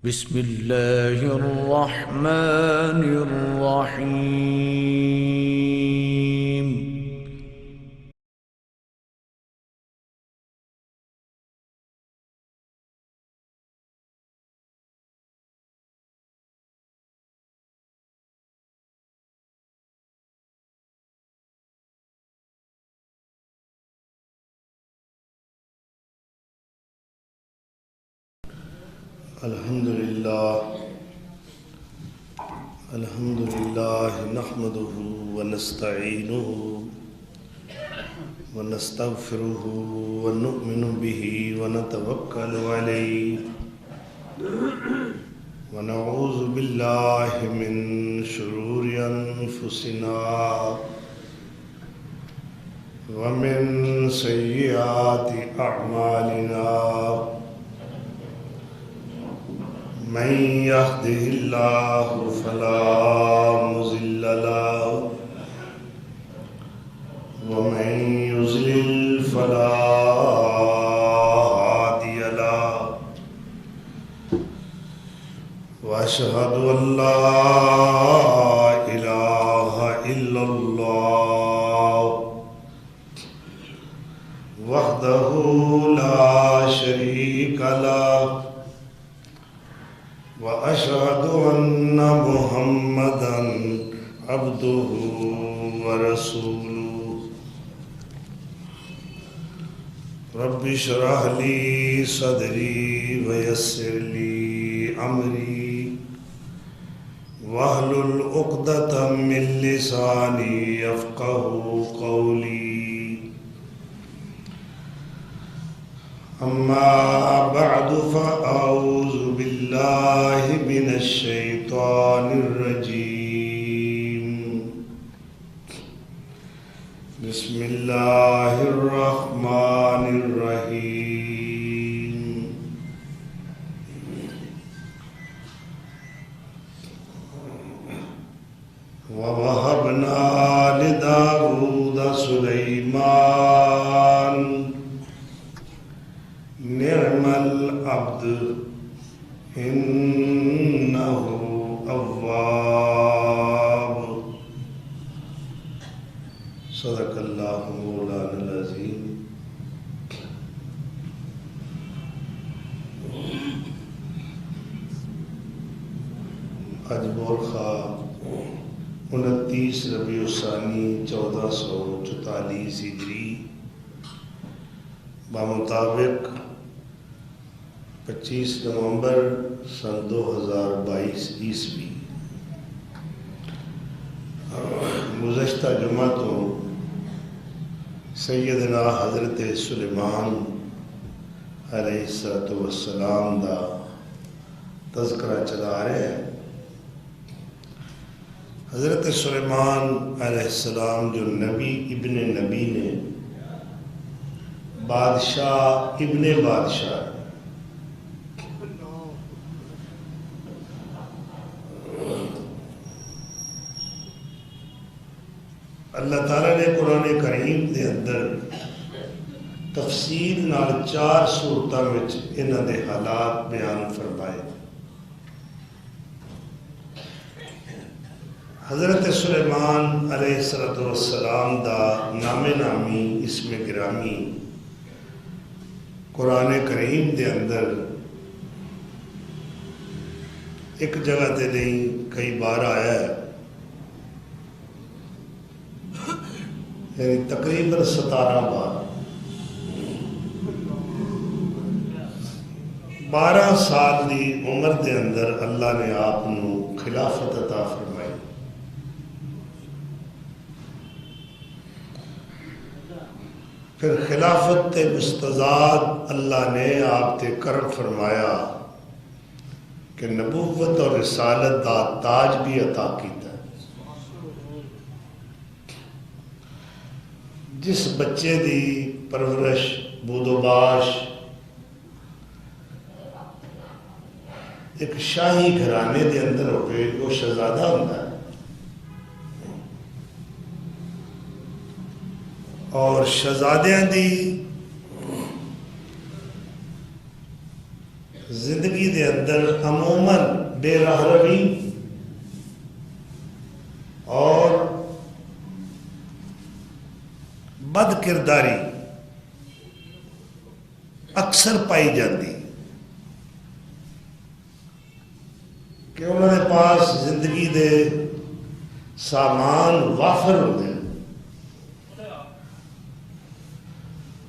بسم الله الرحمن الرحيم. الحمد لله نحمده ونستعينه ونستغفره ونؤمن به ونتوكل عليه ونعوذ بالله من شرور أنفسنا ومن سيئات أعمالنا من يهده الله فلا مضل له ومن يضلل فلا هادي له وأشهد أن لا إله إلا الله وحده لا شريك له وأشهد أن محمدًا عبده ورسوله. رب اشرح لي صدري ويسر لي أمري واحلل عقدة من لساني يفقهوا قولي. أما بعد فأعوذ بالله من الشيطان الرجيم. بسم الله الرحمن الرحيم. ووهبنا لداود سليمان نعم العبد إنه أواب. صدق الله مولانا العظيم. آج بورخا 29 ربیع الثانی 1444 ہجری بمطابق 25 نومبر سن 2022 عیسوی. گزشتہ جمعہ تو سیدنا حضرت سلیمان علیہ السلام دا تذکرہ چلا رہے ہیں. حضرت سلیمان علیہ السلام جو نبی ابن نبی نے بادشاہ ابن بادشاہ اللہ تعالیٰ نے قرآن کریم دے اندر تفصیل نال 4 صورتاں وچ انہاں دے حالات بیان فرمائے. حضرت سلیمان علیہ السلام دا نام نامی اسم گرامی قرآن کریم دے اندر ایک جگہ تے نہیں کئی بار آیا ہے، یعنی تقریباً 17 بار. 12 سال دی عمر دے اندر اللہ نے آپ نو خلافت عطا فرمائی. پھر خلافت تے مستزاد اللہ نے آپ تے کرم فرمایا کہ نبوت اور رسالت دا تاج بھی عطا کیتا ہے. جس بچے دی پرورش بود و باش ایک شاہی گھرانے دے اندر ہوئے وہ شہزادہ ہوتا ہے، اور شہزادیاں دی زندگی زندگی دے اندر عموماً بے رحمی اور بد کرداری اکثر پائی جاتی کہ انہوں نے پاس زندگی دے سامان وافر ہوتے ہیں.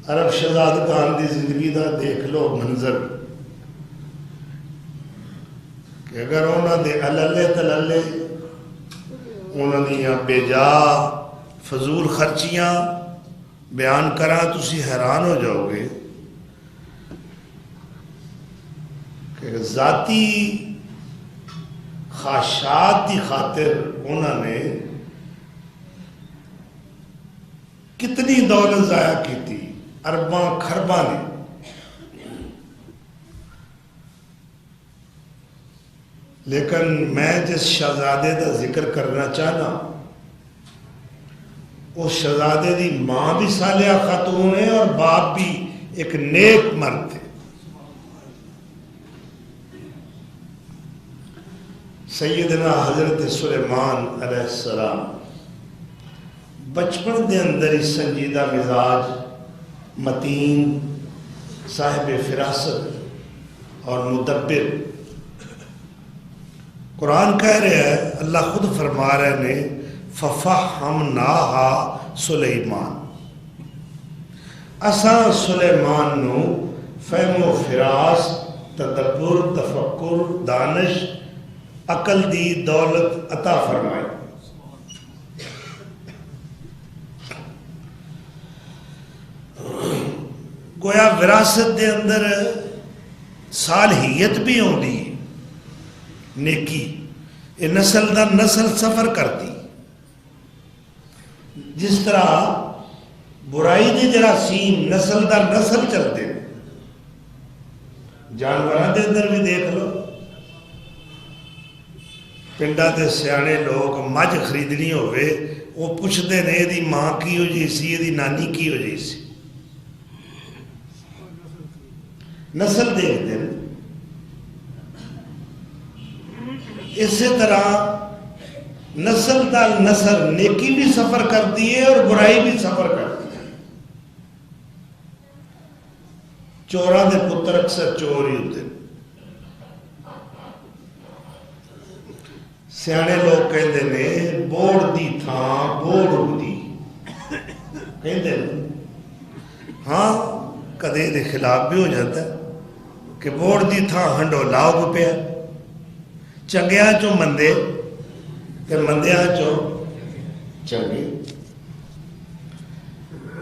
عرب شہزادگان دی زندگی دا دیکھ لو منظر کہ اگر انہوں دے عللے تللے انہوں نے بے جا فضول خرچیاں بیان کرا تسی حیران ہو جاؤ گے کہ ذاتی خواہشات کی خاطر انہوں نے کتنی دولت ضائع کی تھی، ارباں خرباں نے. لیکن میں جس شہزادے کا ذکر کرنا چاہنا اس شہزادے دی ماں بھی صالحہ خاتون ہے اور باپ بھی ایک نیک مرد تھے. سیدنا حضرت سلیمان علیہ السلام بچپن دے اندر ہی سنجیدہ مزاج، متین، صاحب فراست اور مدبر. قرآن کہہ رہا ہے، اللہ خود فرما رہے نے فَفَحَّمْنَاهَا سلیمان، اساں سلیمان نو فہم و فراس، تدبر، تفکر، دانش، عقل دی دولت عطا فرمائی. گویا وراثت دے اندر صالحیت بھی ہوندی ہے، نیکی، یہ نسل در نسل سفر کرتی. جس طرح برائی دے جراثیم نسل در نسل چلتے ہیں، جانوراں دے اندر بھی دیکھ لو. پنڈا دے سیانے لوگ مجھ خریدنی ہوئے وہ پوچھتے ہیں یہ دی ماں کی ہو جی سی، یہ دی نانی کی ہو جی سی. نسل دیکھتے ہیں. اسی طرح نسل دال نسل نیکی بھی سفر کرتی ہے اور برائی بھی سفر کرتی ہے. چوراں دے پتر اکثر چور ہی ہوتے ہیں. سیانے لوگ کہتے ہیں بوڑ دی تھاں بوڑ اگدی، کہتے ہیں. ہاں کدے دے خلاف بھی ہو جاتا ہے کہ بوڑ دی تھاں ہنڈولا اگ پیا، چنگیاں چوں مندے تے مندیاں چوں چنگے.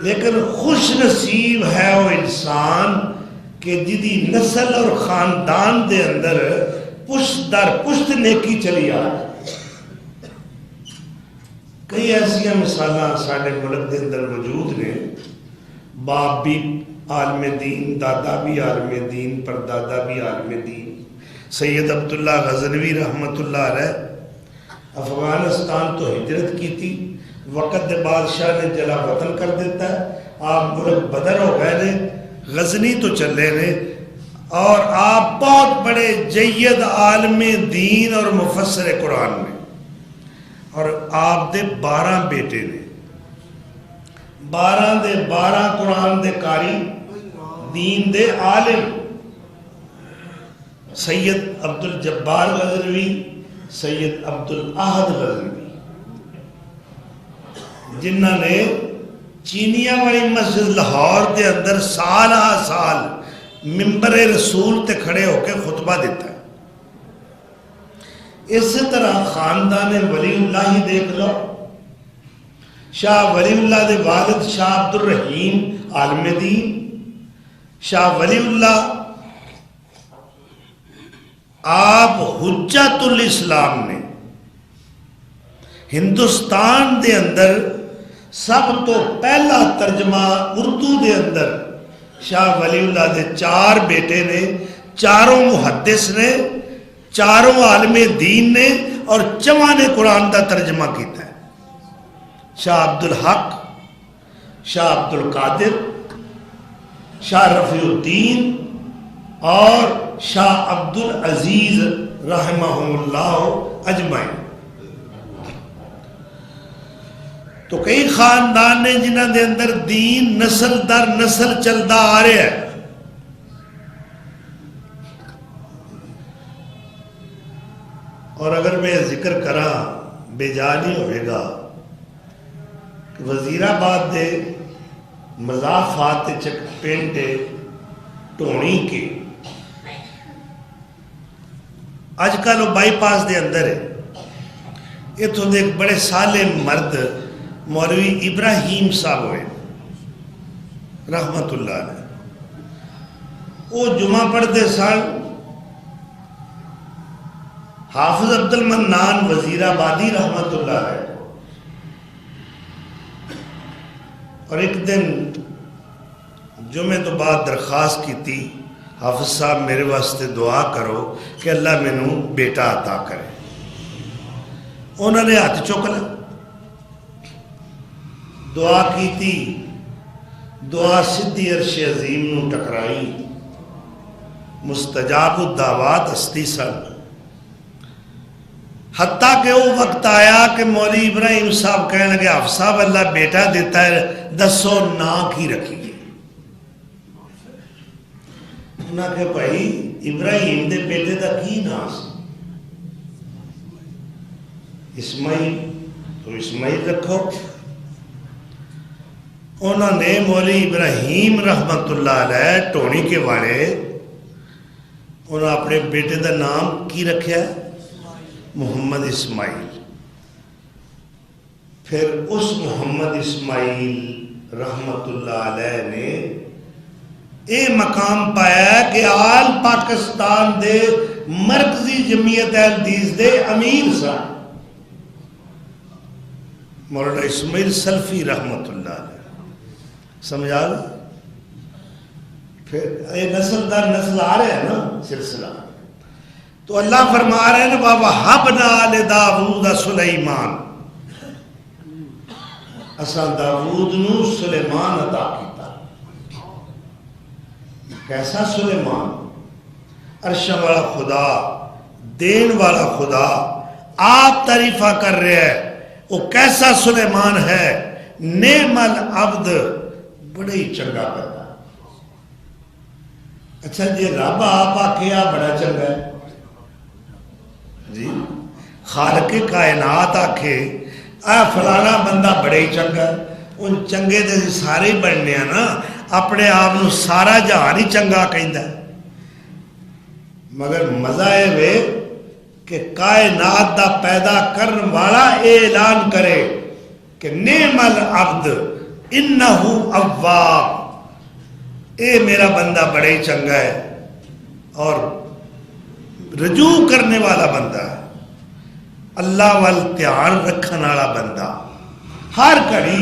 لیکن خوش نصیب ہے وہ انسان کہ جدی نسل اور خاندان دے اندر پشت در پشت نیکی چلی آ. کئی ایسا مثالاں سارے ملک دے اندر موجود نے، باپ بھی عالم دین، دادا بھی عالم دین، پردادا بھی عالم دین. سید عبداللہ غزنوی رحمت اللہ علیہ افغانستان تو ہجرت کی تھی، وقت دے بادشاہ نے جلا وطن کر دیتا ہے. آپ ملک بدر ہو گئے نے، غزنی تو چلے نے، اور آپ بہت بڑے جید عالم دین اور مفسر قرآن میں. اور آپ دے 12 بیٹے نے، 12 دے 12 قرآن دے قاری، دین دے عالم. سید عبد الجبار غزنوی، سید عبد الاحد غزنوی، جنہوں نے چینیا والی مسجد لاہور دے اندر سال آ سال ممبر رسول تے کھڑے ہو کے خطبہ دیتا ہے. اسی طرح خاندان ولی اللہ ہی دیکھ لو. شاہ ولی اللہ دے والد شاہ عبد الرحیم عالم دین. شاہ ولی اللہ آپ حجت الاسلام نے. ہندوستان دے اندر سب تو پہلا ترجمہ اردو دے اندر شاہ ولی اللہ دے 4 بیٹے نے، چاروں محدث نے، چاروں عالم دین نے، اور 4 نے قرآن دا ترجمہ کیتا ہے. شاہ عبد الحق، شاہ عبد القادر، شاہ رفیع الدین اور شاہ عبد العزیز رحمہ اللہ اجمعین۔ تو کئی خاندان نے جنہاں دے اندر دین نسل در نسل چلتا آ رہا ہے، اور اگر میں ذکر کراں بے جا نہیں ہوئے گا کہ وزیر آباد دے مضافات چک پنڈ ٹونی کے اج کل وہ بائی پاس دے اندر ہے، اتوں دے ایک بڑے سالے مرد مولوی ابراہیم صاحب ہوئے رحمت اللہ علیہ، وہ جمعہ پڑھتے سن، حافظ عبد المنان وزیر آبادی رحمت اللہ علیہ، اور ایک دن جمعے تو بعد درخواست کی تھی، حافظ صاحب میرے واسطے دعا کرو کہ اللہ مینوں بیٹا عطا کرے۔ انہوں نے ہاتھ چک لیا، دعا کی تھی، دعا سدھی عرش عظیم نو ٹکرائی، مستجاب الدعوات ہستی سن، حتیٰ کہ وہ وقت آیا کہ مولوی ابراہیم صاحب کہنے لگے حافظ صاحب اللہ بیٹا دیتا ہے، دسو نا کی رکھیے؟ انہاں کہ بھائی ابراہیم دے بیٹے دا کی نام سی؟ اسماعیل، تو اسماعیل رکھو۔ انہوں نے مولوی ابراہیم رحمت اللہ علیہ ٹونی کے والے، انہوں نے اپنے بیٹے دا نام کی رکھیا؟ محمد اسماعیل۔ پھر اس محمد اسماعیل رحمت اللہ علیہ نے اے مقام پایا کہ آل پاکستان دے مرکزی جمعیت اہل حدیث دے امیر سن، مولانا اسماعیل سلفی رحمت اللہ علیہ، سمجھا لو؟ پھر یہ نسل در نسل آ رہا ہے نا سلسلہ، تو اللہ فرما رہے ہیں وَوَهَبْنَا لِدَاوُودَ سُلَيْمَانَ، اساں داود نو سلیمان عطا کیتا۔ کیسا سلیمان؟ عرش والا خدا، دین والا خدا آپ تعریفہ کر رہے ہیں، وہ کیسا سلیمان ہے، نعم العبد، بڑے ہی چنگا بندہ۔ اچھا جی رب آپ آکھیا بڑا چنگا ہے جی، خالق کائنات آکھے اے فلانا بندہ بڑے ہی چنگا ہے، ان چنگے دے سارے ہی بننے ہیں نا، اپنے آپ نو سارا جہان ہی چنگا کہندا ہے، مگر مزہ ہے وے کہ کائنات دا پیدا کرن والا اعلان کرے کہ نعم العبد انہو اواب، اے میرا بندہ بڑے ہی چنگا ہے اور رجوع کرنے والا بندہ ہے، اللہ وال دھیان رکھنے والا بندہ، ہر گھڑی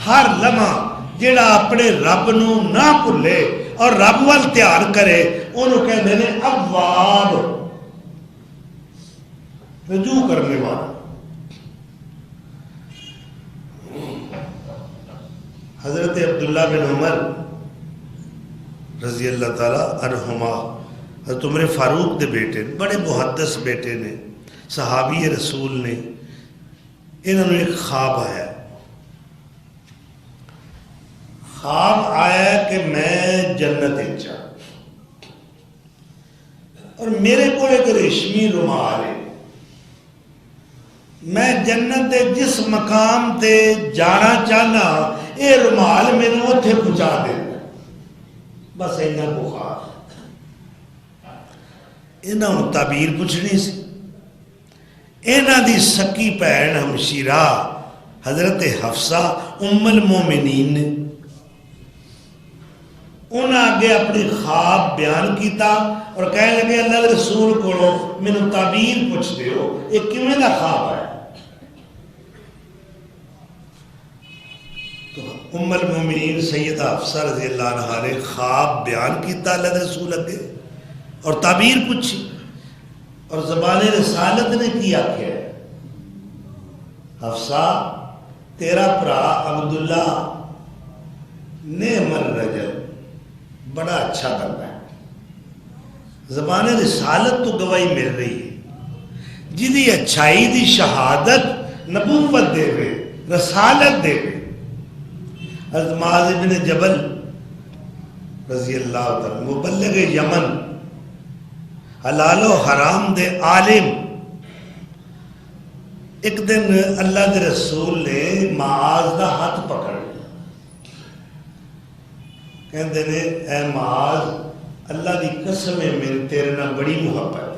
ہر لمحہ جڑا اپنے رب نو نہ بھولے اور رب وال دھیان کرے انہوں کہتے ہیں اواب، رجوع کرنے والا۔ حضرت عبداللہ بن عمر رضی اللہ تعالیٰ عنہما، حضرت عمر فاروق دے بیٹے، بڑے محدث بیٹے نے، صحابی رسول نے، انہوں نے ایک خواب آیا، خواب آیا کہ میں جنت اچھا اور میرے کو ایک ریشمی رومال ہے، میں جنت دے جس مقام تے جانا چاہنا اے رومال میں نے اتھے پہنچا دینا، بس اینا بخار۔ انہوں تعبیر پوچھنی سی، انہوں دی سکی بہن ہمشیرہ حضرت حفصہ ام المومنین نے، انہوں آگے اپنی خواب بیان کیتا اور کہنے لگے اللہ کے رسول کو میں نے تعبیر پوچھ دے ہو، یہ کیوں دا خواب ہے؟ تو ام المومنین سیدہ حفصہ رضی اللہ عنہ نے خواب بیان کیتا اللہ کے رسول اگے اور تعبیر پوچھی، اور زبان رسالت نے کیا کہ حفصہ تیرا پرا عبداللہ نعم الرجل، بڑا اچھا بندہ ہے، زبان رسالت تو گواہی مل رہی ہے جدی اچھائی دی شہادت نبوت دے وے رسالت دے وے. حضرت معاذ بن جبل رضی اللہ تعالی مبلغ یمن حلال و حرام دے عالم. ایک دن اللہ دے رسول نے معاذ دا ہاتھ پکڑ لیا. کہندے نے اے معاذ اللہ دی قسم ہے میری تیرے نال بڑی محبت ہے.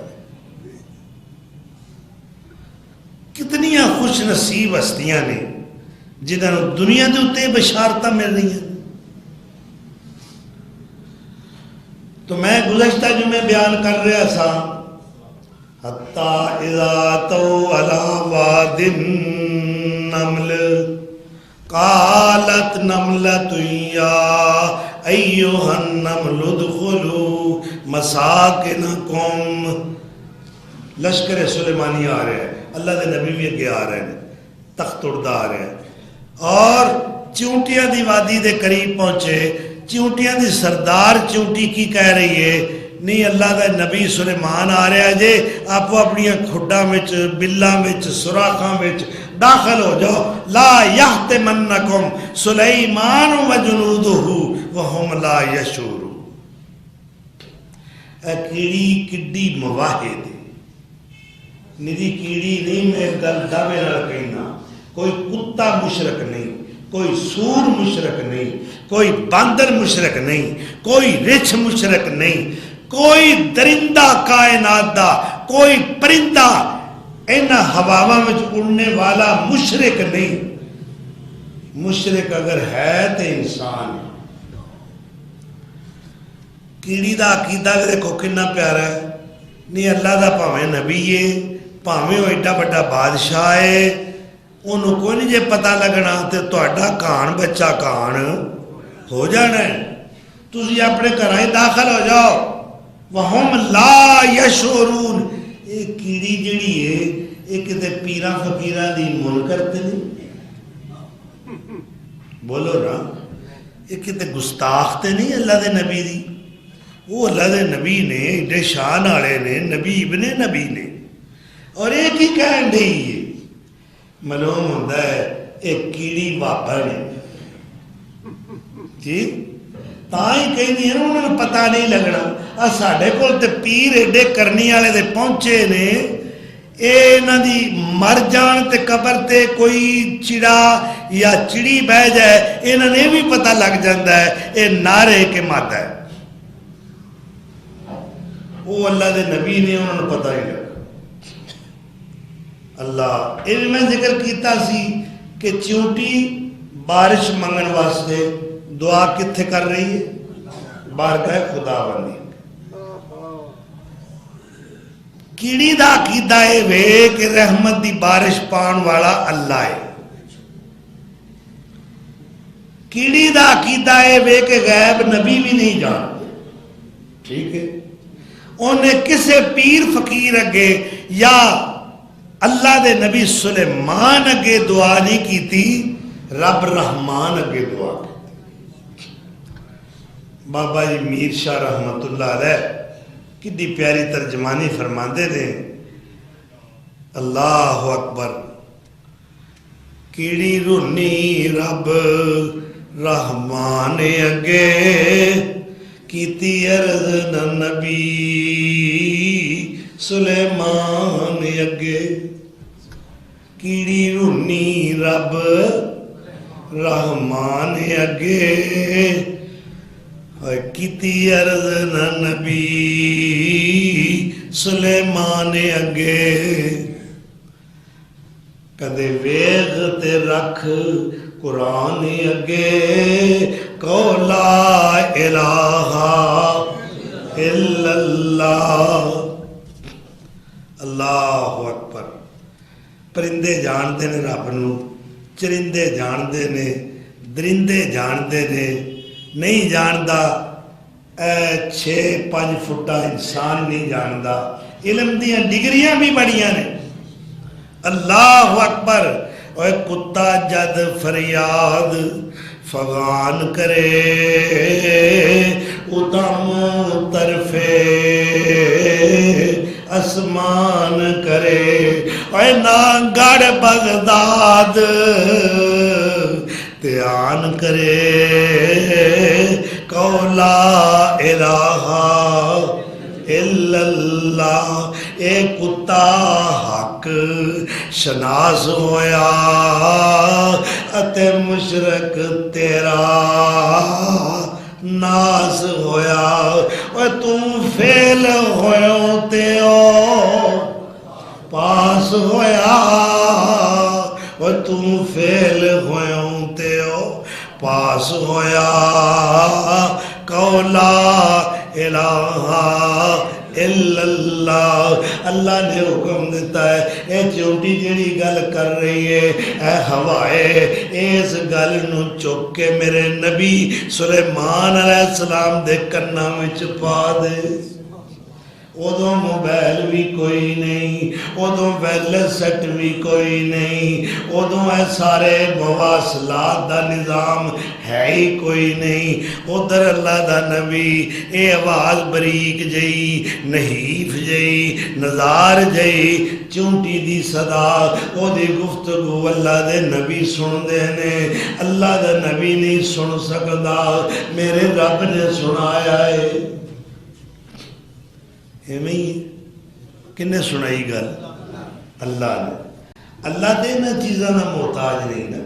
کتنی خوش نصیب ہستیاں نے جنہاں دنیا دے اتے بشارتاں مل رہی ہیں. تو میں گزشتہ جمعے بیان کر رہا سا حتی اذا تو علی واد النمل قالت نملۃ یا ایھا النمل ادخلوا مساکنکم. لشکر سلیمانی آ رہے ہیں, اللہ دے نبی بھی اگے آ رہے ہیں, تخت اڑدا آ رہے ہیں اور چونٹیاں دی وادی دے قریب پہنچے. چونٹیاں دی سردار چونٹی کی کہہ رہی ہے نہیں اللہ دا نبی سلیمان آ رہا ہے جے آپ اپنی کھڈاں وچ بلاں وچ سوراخاں وچ داخل ہو جاؤ. لا یحتمنکم سلیمان و جنودہ وہم لا یشعرون. اے کیڑی کڈی مواحد ہے, ندی کیڑی نہیں. میں گل دعوے نال کہنا کوئی کتا مشرک نہیں, کوئی سور مشرک نہیں, کوئی باندر مشرک نہیں, کوئی رچھ مشرک نہیں, کوئی درندہ کائنات دا کوئی پرندہ ان ہواواں وچ اڑنے والا مشرک نہیں. مشرک اگر ہے تو انسان ہے. کیڑی دا عقیدہ دیکھو کنا پیارا ہے. نہیں اللہ دا پاویں نبی ہے, پاویں وہ ایڈا بڑا بادشاہ ہے, انہوں کوئی نہیں جے پتہ لگنا تے تہاڈا کان بچہ کان ہو جانا ہے. تسی اپنے گھراں داخل ہو جاؤ. وہم لا یشعرون. یہ کیڑی جڑی ہے یہ کتے پیراں فقیراں دی منکر تے نہیں, بولو نا, یہ کتے گستاخ تے نہیں اللہ دے نبی دی. وہ اللہ دے نبی نے ایڈے شان والے نے, نبی ابن نبی نے, اور ایک ہی کہن ڈئی ہے معلوم ہوتا ہے ایک کیڑی بابا نے جی تاں ہی کہیں ہیں انہوں نے پتہ نہیں لگنا. ساڈے کول تے پیر ایڈے کرنی والے دے پہنچے نے, اے انہاں دی مر جان تے قبر تے کوئی چڑا یا چڑی بہ جائے انہاں نے بھی پتہ لگ جاندا ہے اے نعرے کے مادہ ہے. وہ اللہ دے نبی نے انہوں نے پتہ ہی لگا. اللہ یہ میں ذکر کیتا سی کہ چونٹی بارش منگن واسطے دعا کتھے کر رہی ہے, بارگاہ خدا بندی. کیڑی دا عقیدہ ہے وے کہ رحمت دی بارش پان والا اللہ ہے. کیڑی دا عقیدہ ہے وے کہ غیب نبی بھی نہیں جانتے. ٹھیک ہے, انہیں کسے پیر فقیر اگے یا اللہ دے نبی سلیمان اگے دعا نہیں کی تھی, رب رحمان اگے دعا کی. بابا جی میر شاہ رحمت اللہ علیہ کتنی پیاری ترجمانی فرماندے نے, اللہ اکبر. کیڑی رونی رب رحمان اگے کیتی عرض نبی سلیمان اگے. کیڑی رونی رب رحمان اگے کیتی عرض نبی سلیمان اگے. کدے ویغ تے رکھ قرآن اگے کو لا الہ الا اللہ. اللہ اکبر. پرندے جانتے نے رب نو, چرندے جانتے نے, درندے جانتے نے, نہیں جانتا 6-5 فٹا انسان نہیں جانتا. علم دیاں ڈگریاں بھی بڑیاں نے. اللہ اکبر. اور کتا جد فریاد فغان کرے اتم طرفے اسمان کرے اے نا گڑ بغداد تیان کرے کولا الہ الا اللہ اے کتا حق شناس ہویا اتے مشرک تیرا ناس ہویا اور تم فیل ہویوں تے او پاس ہویا اور تم فیل ہویوں تے او پاس ہویا قولا الہ الا اللہ اللہ نے حکم دیتا ہے اے چونٹی جیڑی گل کر رہی ہے اے ہوائے اس گل نو چک کے میرے نبی سلیمان علیہ السلام دے کناں وچ پا دے ادو موبائل بھی کوئی نہیں، ادو ویلنس سیٹ بھی کوئی نہیں، ادو اے سارے مواصلات دا نظام ہے ہی کوئی نہیں۔ ادھر اللہ دا نبی اے آواز بریک جئی، نحیف جئی، نظار جئی، چونٹی دی صدا او دی گفتگو اللہ دے نبی سن دے نے، اللہ دا نبی نہیں سن سکدا، میرے رب نے سنایا ہے۔ کنے سنائی گل؟ اللہ نے۔ اللہ دے نہ چیزاں نہ محتاج نہیں نا،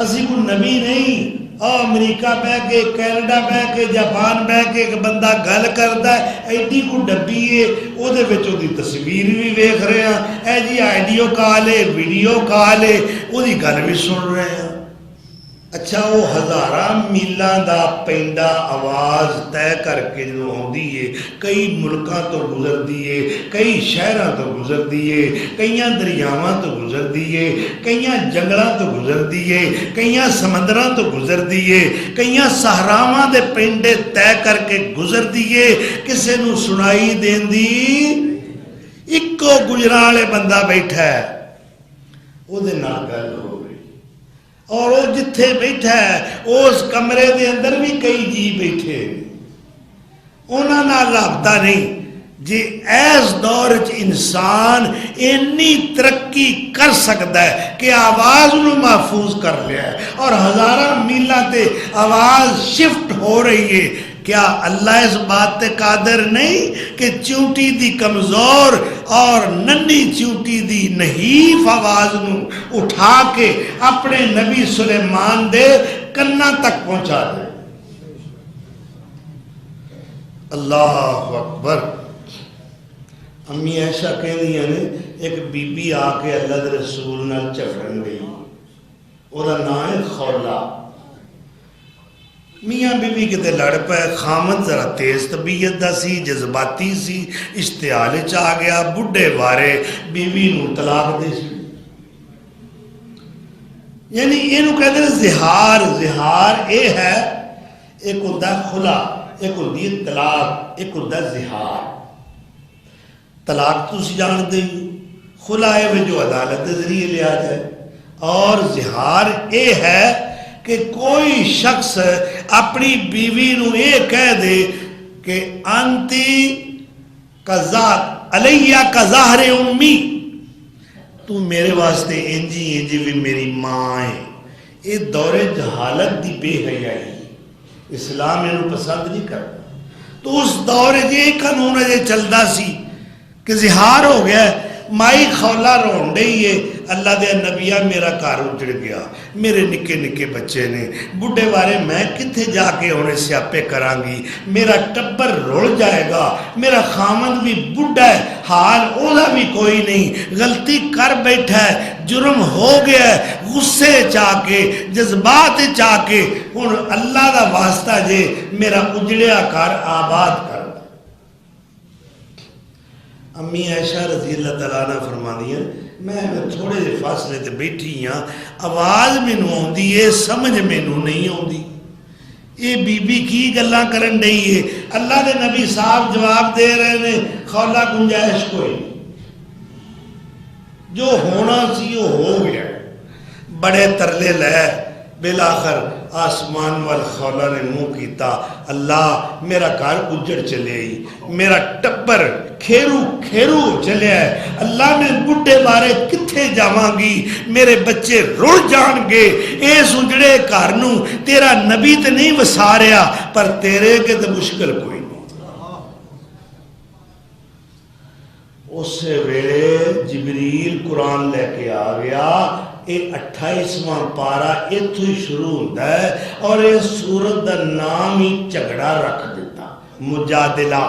اسی کو نبی نہیں۔ امریکہ بہ کے، کینیڈا بہ کے، جاپان بہ کے ایک بندہ گل کرتا ہے، ایڈی کو ڈبی ہے وہ دی تصویر بھی ویکھ رہے ہیں، اے جی آئیڈیو کال ہے، ویڈیو کال ہے، وہ دی گل بھی سن رہے ہیں۔ اچھا وہ ہزاراں میلاں دا پینڈا آواز طے کر کے جو آندی ہے، کئی ملکاں تو گزردی ہے، کئی شہراں تو گزردی ہے، کئیاں دریاواں تو گزردی ہے، کئیاں جنگلاں تو گزردی ہے، کئیاں سمندراں تو گزردی ہے، کئیاں صحراواں دے پینڈے طے کر کے گزردی ہے، کسے نو سنائی دیندی اکو گجرالے بندہ بیٹھا ہے، وہ دے نال گل ہو اور وہ جتھے بیٹھا ہے اس کمرے دے اندر بھی کئی جی بیٹھے، انہاں نال رابطہ نہیں۔ جی ایس دور انسان اتنی ترقی کر سکتا ہے کہ آواز نو محفوظ کر لیا ہے اور ہزاراں میلاں تے آواز شفٹ ہو رہی ہے، کیا اللہ اس بات تے قادر نہیں کہ چونٹی دی کمزور اور ننی چونٹی دی نحیف آواز نو اٹھا کے اپنے نبی سلیمان دے کناں تک پہنچا دے؟ اللہ اکبر۔ امی عائشہ کہندی ہیں ایک بی بی آ کے اللہ دے رسول نال جھگڑن گئی، او دا نام ہے خولا۔ میاں بی بی کتے لڑ پائے، خامد ذرا تیز طبیعت دا سی، جذباتی سی، اشتعال چاہ گیا، بڈھے وارے بی بی نو طلاق دے سی۔ یعنی اینو کہتے ہیں زہار۔ زہار اے ہے، ایک ہوتا خلا، ایک ہوتی ہے طلاق، ایک ہوتا ہے زہار۔ طلاق تو سی جان دیں، خلا ہے وہ جو عدالت ذریعے لیا جائے، اور زہار اے ہے کہ کوئی شخص اپنی بیوی نو یہ کہہ دے کہ انتی علیہ کا ظاہر امی، تو میرے واسطے انجی بھی میری ماں ہے۔ یہ دور جہالت دی بے حیائی، اسلام انہوں پسند نہیں کرتا۔ تو اس دور یہ قانون ہے چلدا سی کہ زہار ہو گیا ہے، مائی خولا رون رہی ہے، اللہ دے نبیہ میرا گھر اجڑ گیا، میرے نکے نکے بچے نے، بڈھے بارے میں کتھے جا کے ہونے سیاپے کران گی، میرا ٹبر رول جائے گا، میرا خامد بھی بڈھا ہے، حال اولا بھی کوئی نہیں، غلطی کر بیٹھا ہے، جرم ہو گیا ہے، غصے چاہ کے، جذبات چاہ کے، اور اللہ دا واسطہ جے میرا اجڑیا کر آباد کر۔ امی عائشہ رضی اللہ تعالیٰ عنہ فرما دیا، میں تھوڑے سے فاصلے تے بیٹھی ہاں، آواز میں نو آندی ہے، سمجھ میں نو نہیں آندی، یہ بی بی کی گلاں کرن رہی ہے۔ اللہ دے نبی صاحب جواب دے رہے ہیں، خولا گنجائش کوئی جو ہونا سی وہ ہو گیا۔ بڑے ترلے لے بالآخر آسمان وال خولا نے منہ کیتا اللہ میرا گھر اجڑ چلے آئی میرا ٹبر کھیرو کھیرو چلے ہے اللہ میں بڈھے بارے کتھے جاواں گی میرے بچے رڑ جان گے اس اجڑے گھر نو تیرا نبی تے نہیں وساریا پر تیرے کے تے مشکل کوئی نہیں اس ویلے جبریل قرآن لے کے آ گیا یہ 28واں پارا اتھو ہی شروع ہوتا ہے اور یہ سورت دا نام ہی جھگڑا رکھ دیتا مجادلہ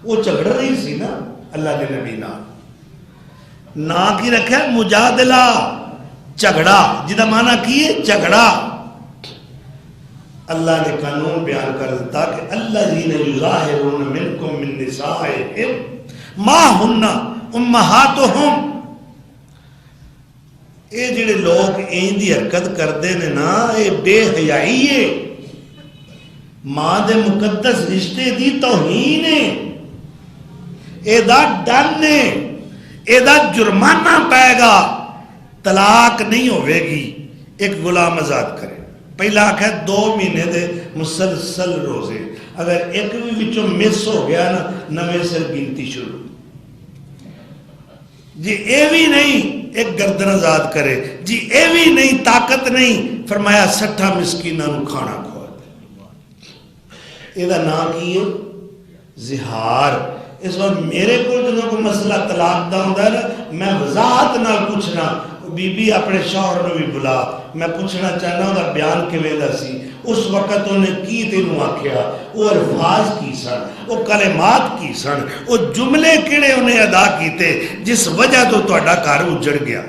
وہ جھگڑ رہی سی نا اللہ کے نبی نا کی رکھا ہے مجادلہ جھگڑا جدا معنی کی ہے جھگڑا اللہ نے قانون بیان کر دیتا کہ الذین یظاہرون منکم من نسائہم ما ہن امہاتہم اے جڑے لوگ این دی حرکت کردے نے نا اے بے حیائی ہے ماں دے مقدس رشتے دی توہین ہے اے دا ڈن ہے اے دا جرمانہ پائے گا طلاق نہیں ہوئے گی ایک غلام آزاد کرے پہلا آکھا ہے 2 مہینے دے مسلسل روزے اگر ایک بھی وچوں مس ہو گیا نا نویں سے گنتی شروع جی اے بھی نہیں ایک گردن آزاد کرے جی اے بھی نہیں طاقت نہیں فرمایا 60 مسکینہ نو کھانا کھوا دے یہ دا نام کی ہے زہار اس وقت میرے کو جنہوں کو مسئلہ طلاق دا ہوں نا میں وضاحت نہ پوچھنا بی بی اپنے شوہر نے بھی بلا میں پوچھنا چاہنا ہوں دا بیان کے ویدہ سی اس وقت انہیں کی تینوں آکھیا وہ الفاظ کی سن وہ کلمات کی سن وہ جملے کیڑے انہیں ادا کیتے جس وجہ تو توڑا کار اجڑ گیا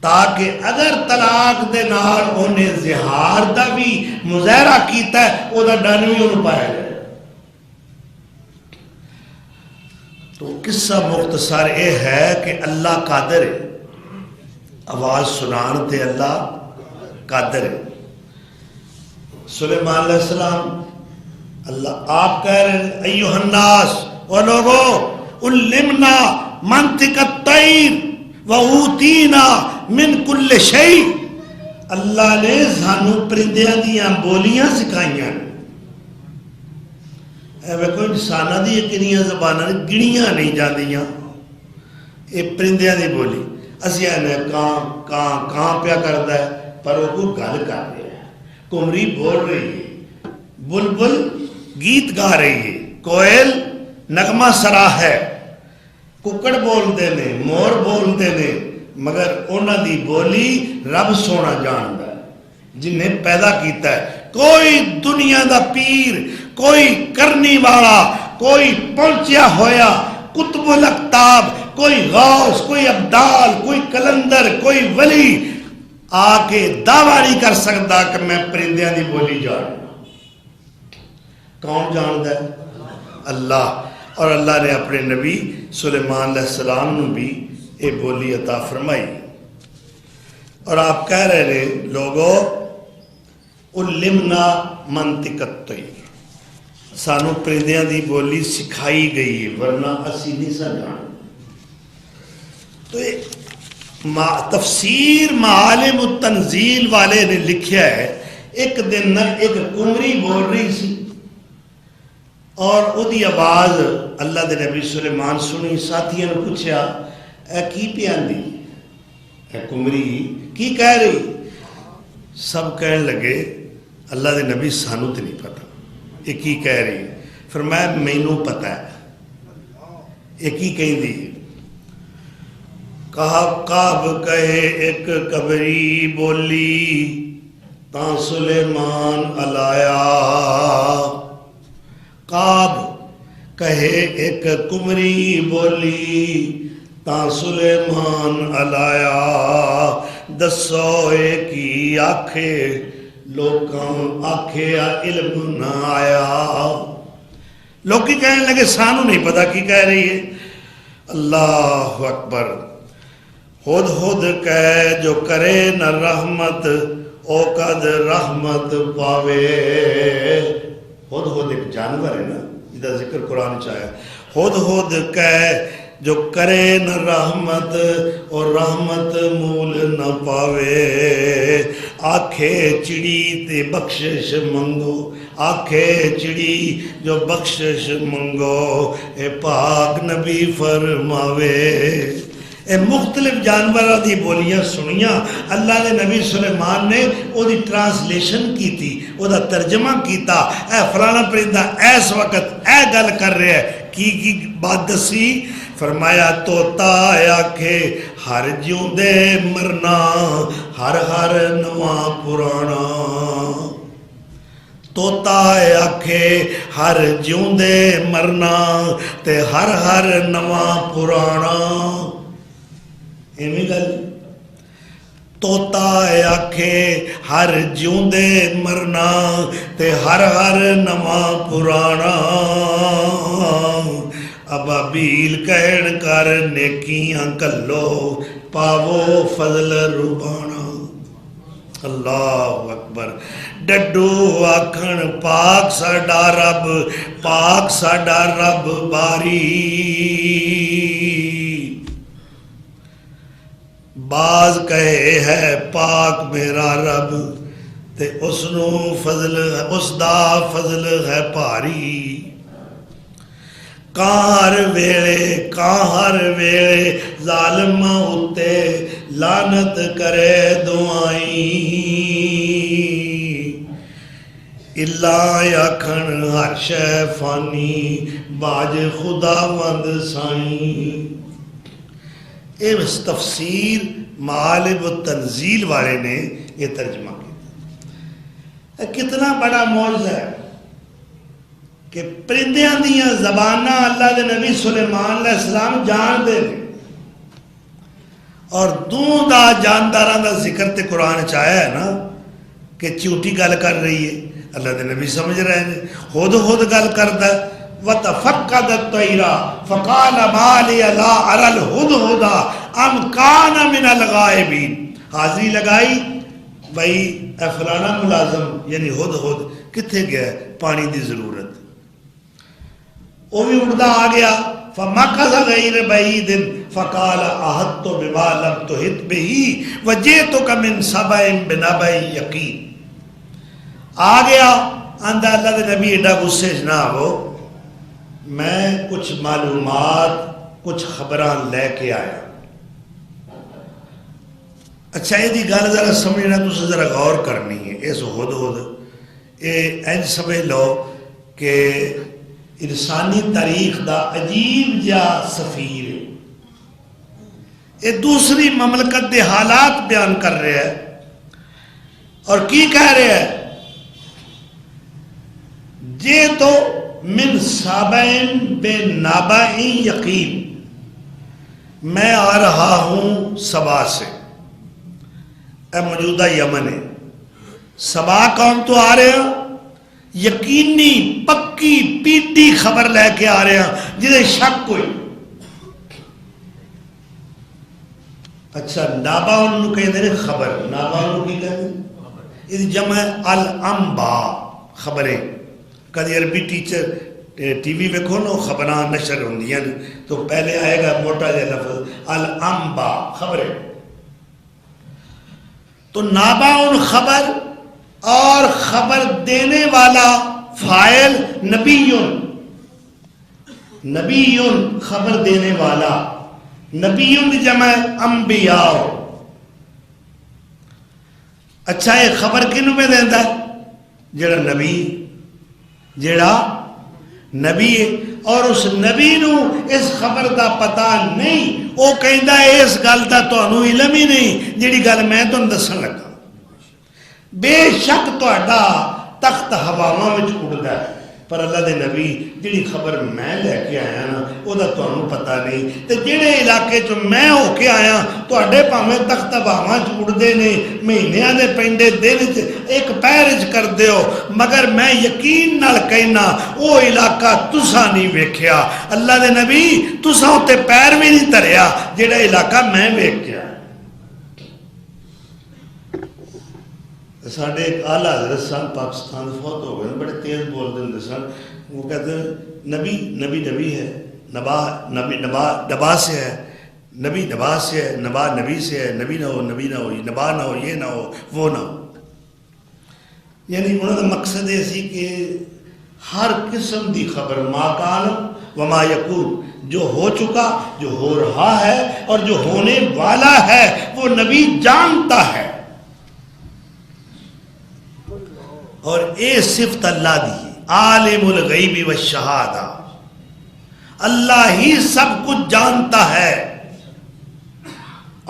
تاکہ اگر طلاق دے نال انہیں زہار دا بھی مظاہرہ کیتا ہے وہ دا ڈانوی انہوں پایا جائے تو قصہ مختصر اے ہے کہ اللہ قادر ہے آواز سنان تے اللہ قادر ہے سلیمان علیہ السلام اللہ آپ کہہ رہے ہیں ایوہ الناس و لوگو علمنا منطق الطیر و اوتینا من کل شئی اللہ نے سانو پرندیاں دیاں بولیاں سکھائیاں اے کوئی انسانہ دی کنیاں زبانہ گنیاں نہیں جاندیاں یہ پرندیاں دی بولی اسیاں نے کان پیا کردا ہے پر وہ کو گل کر رہے ہیں کمری بول رہی ہے بلبل گیت گا رہی ہے کوئل نغمہ سرا ہے ککڑ بول دے نے مور بول دے نے مگر انہاں دی بولی رب سونا جاندا ہے جنہیں پیدا کیتا ہے کوئی دنیا دا پیر کوئی کرنی والا کوئی پہنچیا ہویا قطب الاقطاب کوئی غوث کوئی عبدال کوئی کلندر کوئی ولی آکے دعویٰ نہیں کر سکتا کہ میں پرندیاں دی بولی جاننا کون جانتا ہے اللہ اور اللہ نے اپنے نبی سلیمان علیہ السلام نے بھی یہ بولی عطا فرمائی اور آپ کہہ رہے ہیں لوگوں علمنا منطق الطیر سانو پرندیاں دی بولی سکھائی گئی ہے ورنہ اسی نہیں سا جان تو تفسیر معالم التنزیل والے نے لکھیا ہے ایک دن ایک کمری بول رہی سی اور او دی آواز اللہ دے نبی سلیمان سنی ساتھیاں نے پوچھا اے کی پیاندی اے کمری کی کہہ رہی سب کہنے لگے اللہ دے نبی سانو تے نہیں پتا یہ کی کہہ رہی فرمایا مینوں پتہ ہے یہ کی کہیں دی کعب کہے ایک قبری بولی تاں سلیمان علایا کعب کہے ایک کمری بولی تاں سلیمان علایا دسو کی آکھے لوکاں آکھے علم نہ آیا لوکی کہنے لگے سانو نہیں پتا کی کہہ رہی ہے اللہ اکبر خود خود کہے جو کرے نہ رحمت او قد رحمت پاوے خود خود ایک جانور ہے نا جدہ ذکر قرآن چاہے خود خود کہے جو کرے نہ رحمت اور رحمت مول نہ پاوے، آکھے چڑی تے بخشش منگو، آکھے چڑی جو بخشش منگو، اے پاک نبی فرماوے۔ اے مختلف جانوراں دی بولیاں سنیاں، اللہ نے نبی سلیمان نے او دی ٹرانسلیشن کی تھی، او دا ترجمہ کیتا، اے فلانا پرندہ ایس وقت اے گل کر رہے ہے، کی بات دسی؟ فرمایا طوطا آکھے ہر جیوندے مرنا، ہر ہر نواں پرانا، طوطا آکھے ہر جیوندے مرنا تے ہر ہر نواں پرانا، ایویں گل طوطا آکھے ہر جیوندے مرنا تے ہر ہر نواں پرانا، ابابیل کہن کر نیکیاں کلو پاو فضل ربانا۔ اللہ اکبر۔ ڈڈو آکھن پاک ساڈا رب، پاک ساڈا رب باری، باز کہے ہے پاک میرا رب تے اس نو فضل، اس دا فضل ہے بھاری، کہر ویلے ظالماں اتے لعنت کرے دعائیں، اللہ آکھن ہر شے فانی باج خداوند سائیں۔ اس تفسیر معالم التنزیل والے نے یہ ترجمہ کیا۔ کتنا بڑا معجزہ ہے کہ پرندیاں دیاں زباناں اللہ دے نبی سلیمان علیہ السلام جان دے لیں، اور دوں دا جانداراں دا ذکر تے قرآن چاہیا ہے نا کہ چیوٹی گل کر رہی ہے، اللہ دے نبی سمجھ رہے ہیں، خود گل کردا ہے۔ وَتَفَقَّدَ الطَّيْرَ فَقَالَ مَا لِيَ لَا أَرَى الْهُدْهُدَ أَمْ كَانَ مِنَ الْغَائِبِينَ، حاضری لگائی بھئی اے فلانا ملازم یعنی ہدہد کتھے گیا ہے، پانی دی ضرورت، وہ بھی اڑدا آ گیا۔ فَمَكَثَ غَيْرَ بَعِيدٍ فَقَالَ أَحَطتُ بِمَا لَمْ تُحِطْ بِهِ وَجِئْتُكَ مِنْ سَبَإٍ بِنَبَإٍ يَقِينٍ، آ گیا آندہ اللہ دے نبی ایڈا غصے نہ ہو، میں کچھ معلومات کچھ خبران لے کے آیا۔ اچھا یہ دی گل ذرا سمجھنا، تُسے ذرا غور کرنی ہے۔ اس ہدہد یہ انج سمجھ لو کہ انسانی تاریخ دا عجیب جا سفیر ہے، یہ دوسری مملکت دے حالات بیان کر رہے ہے، اور کی کہہ رہے ہے؟ جے تو من سابعین بے نابعین یقین، میں آ رہا ہوں سبا سے، اے موجودہ یمن ہے، سبا قوم تو آ رہے ہیں، یقینی پکی پیٹی خبر لے کے آ رہے ہیں جنہیں شک کوئی۔ اچھا نابا انہوں کہتے ہیں خبر، نابا انہوں کی کہتے ہیں اس جمع الانبا خبریں، کدی عربی ٹیچر ٹی وی ویکھو نا خبران نشر ہوندیاں تو پہلے آئے گا موٹا جا لفظ الانبا خبریں، تو نابا ان خبر اور خبر دینے والا فاعل نبیون، نبیون خبر دینے والا، نبیون جمع انبیاء۔ اچھا یہ خبر کنوں میں دیندہ ہے؟ جڑا نبی، جڑا نبی ہے، اور اس نبی نو اس خبر دا پتہ نہیں، وہ کہندا ہے اس گل دا تانوں علم ہی نہیں جڑی گل میں تانوں دسن لگا۔ بے شک تہاڈا تخت ہواواں وچ اڑدا ہے، پر اللہ دے نبی جڑی خبر میں لے کے آیا نا وہ دا تانوں پتہ نہیں، تے جڑے علاقے چ میں ہو کے آیا تہاڈے پاویں تخت ہواواں چ اڑدے نے، مہینیاں دے پینڈے دن چ ایک پیر چ کردے ہو، مگر میں یقین نال کہنا وہ علاقہ تساں نہیں ویکھیا، اللہ دے نبی تساں تے پیر بھی نہیں دھریا جڑا علاقہ میں ویکھیا۔ ساڑھے ایک اعلیٰ حضرت سن پاکستان فوت ہو گئے، بڑے تیز بول دیں سن، وہ کہتے ہیں نبی نبی نبی ہے، نبا سے ہے، نبی نبا سے ہے، نبا نبی سے ہے، نبی نہ ہو نبا نہ ہو، یہ نہ ہو وہ نہ ہو. یعنی انہوں کا مقصد یہ سی کہ ہر قسم دی خبر ما کان وما یکون، جو ہو چکا، جو ہو رہا ہے اور جو ہونے والا ہے وہ نبی جانتا ہے. اور اے صفت اللہ دی، عالم الغیب والشہادہ، اللہ ہی سب کچھ جانتا ہے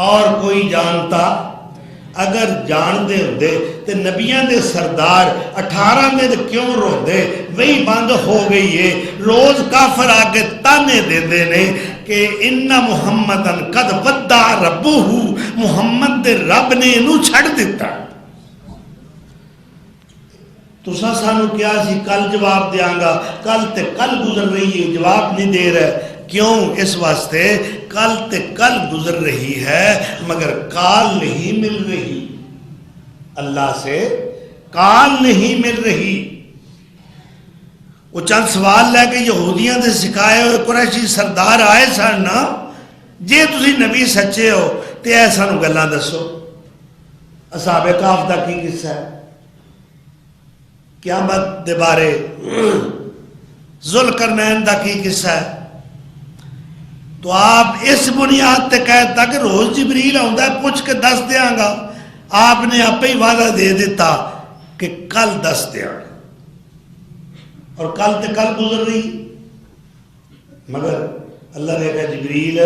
اور کوئی جانتا. اگر جان دے ہوندے تے نبیاں دے سردار 18 دن کیوں روندے؟ وہی بند ہو گئی ہے. روز کافر آگے تانے دیندے نے کہ ان محمدن قد ودع ربہ، محمد دے رب نے انہوں چھڑ دیتا. تسا سانو کیا سی کل جواب دیاں گا، کل تے کل گزر رہی ہے، جواب نہیں دے رہا. کیوں؟ اس واسطے کل تے کل گزر رہی ہے مگر کال نہیں مل رہی، اللہ سے کال نہیں مل رہی. وہ چند سوال لے کے یہودیاں دے سکھائے ہوئے قریشی سردار آئے سن نا، جے تسی نبی سچے ہو تے اے سانو گلاں دسو. اصحاب کہف دا کی قصہ ہے، قیامت دے بارے ذوالقرنین دا کی قصہ ہے. تو آپ اس بنیاد تے کہتا کہ روز جبریل آندا ہے پوچھ کے دس دیاں گا. آپ نے آپ ہی وعدہ دے دیتا کہ کل دس دیاں گا، اور کل تے کل گزر رہی. مگر اللہ نے کہا جبریل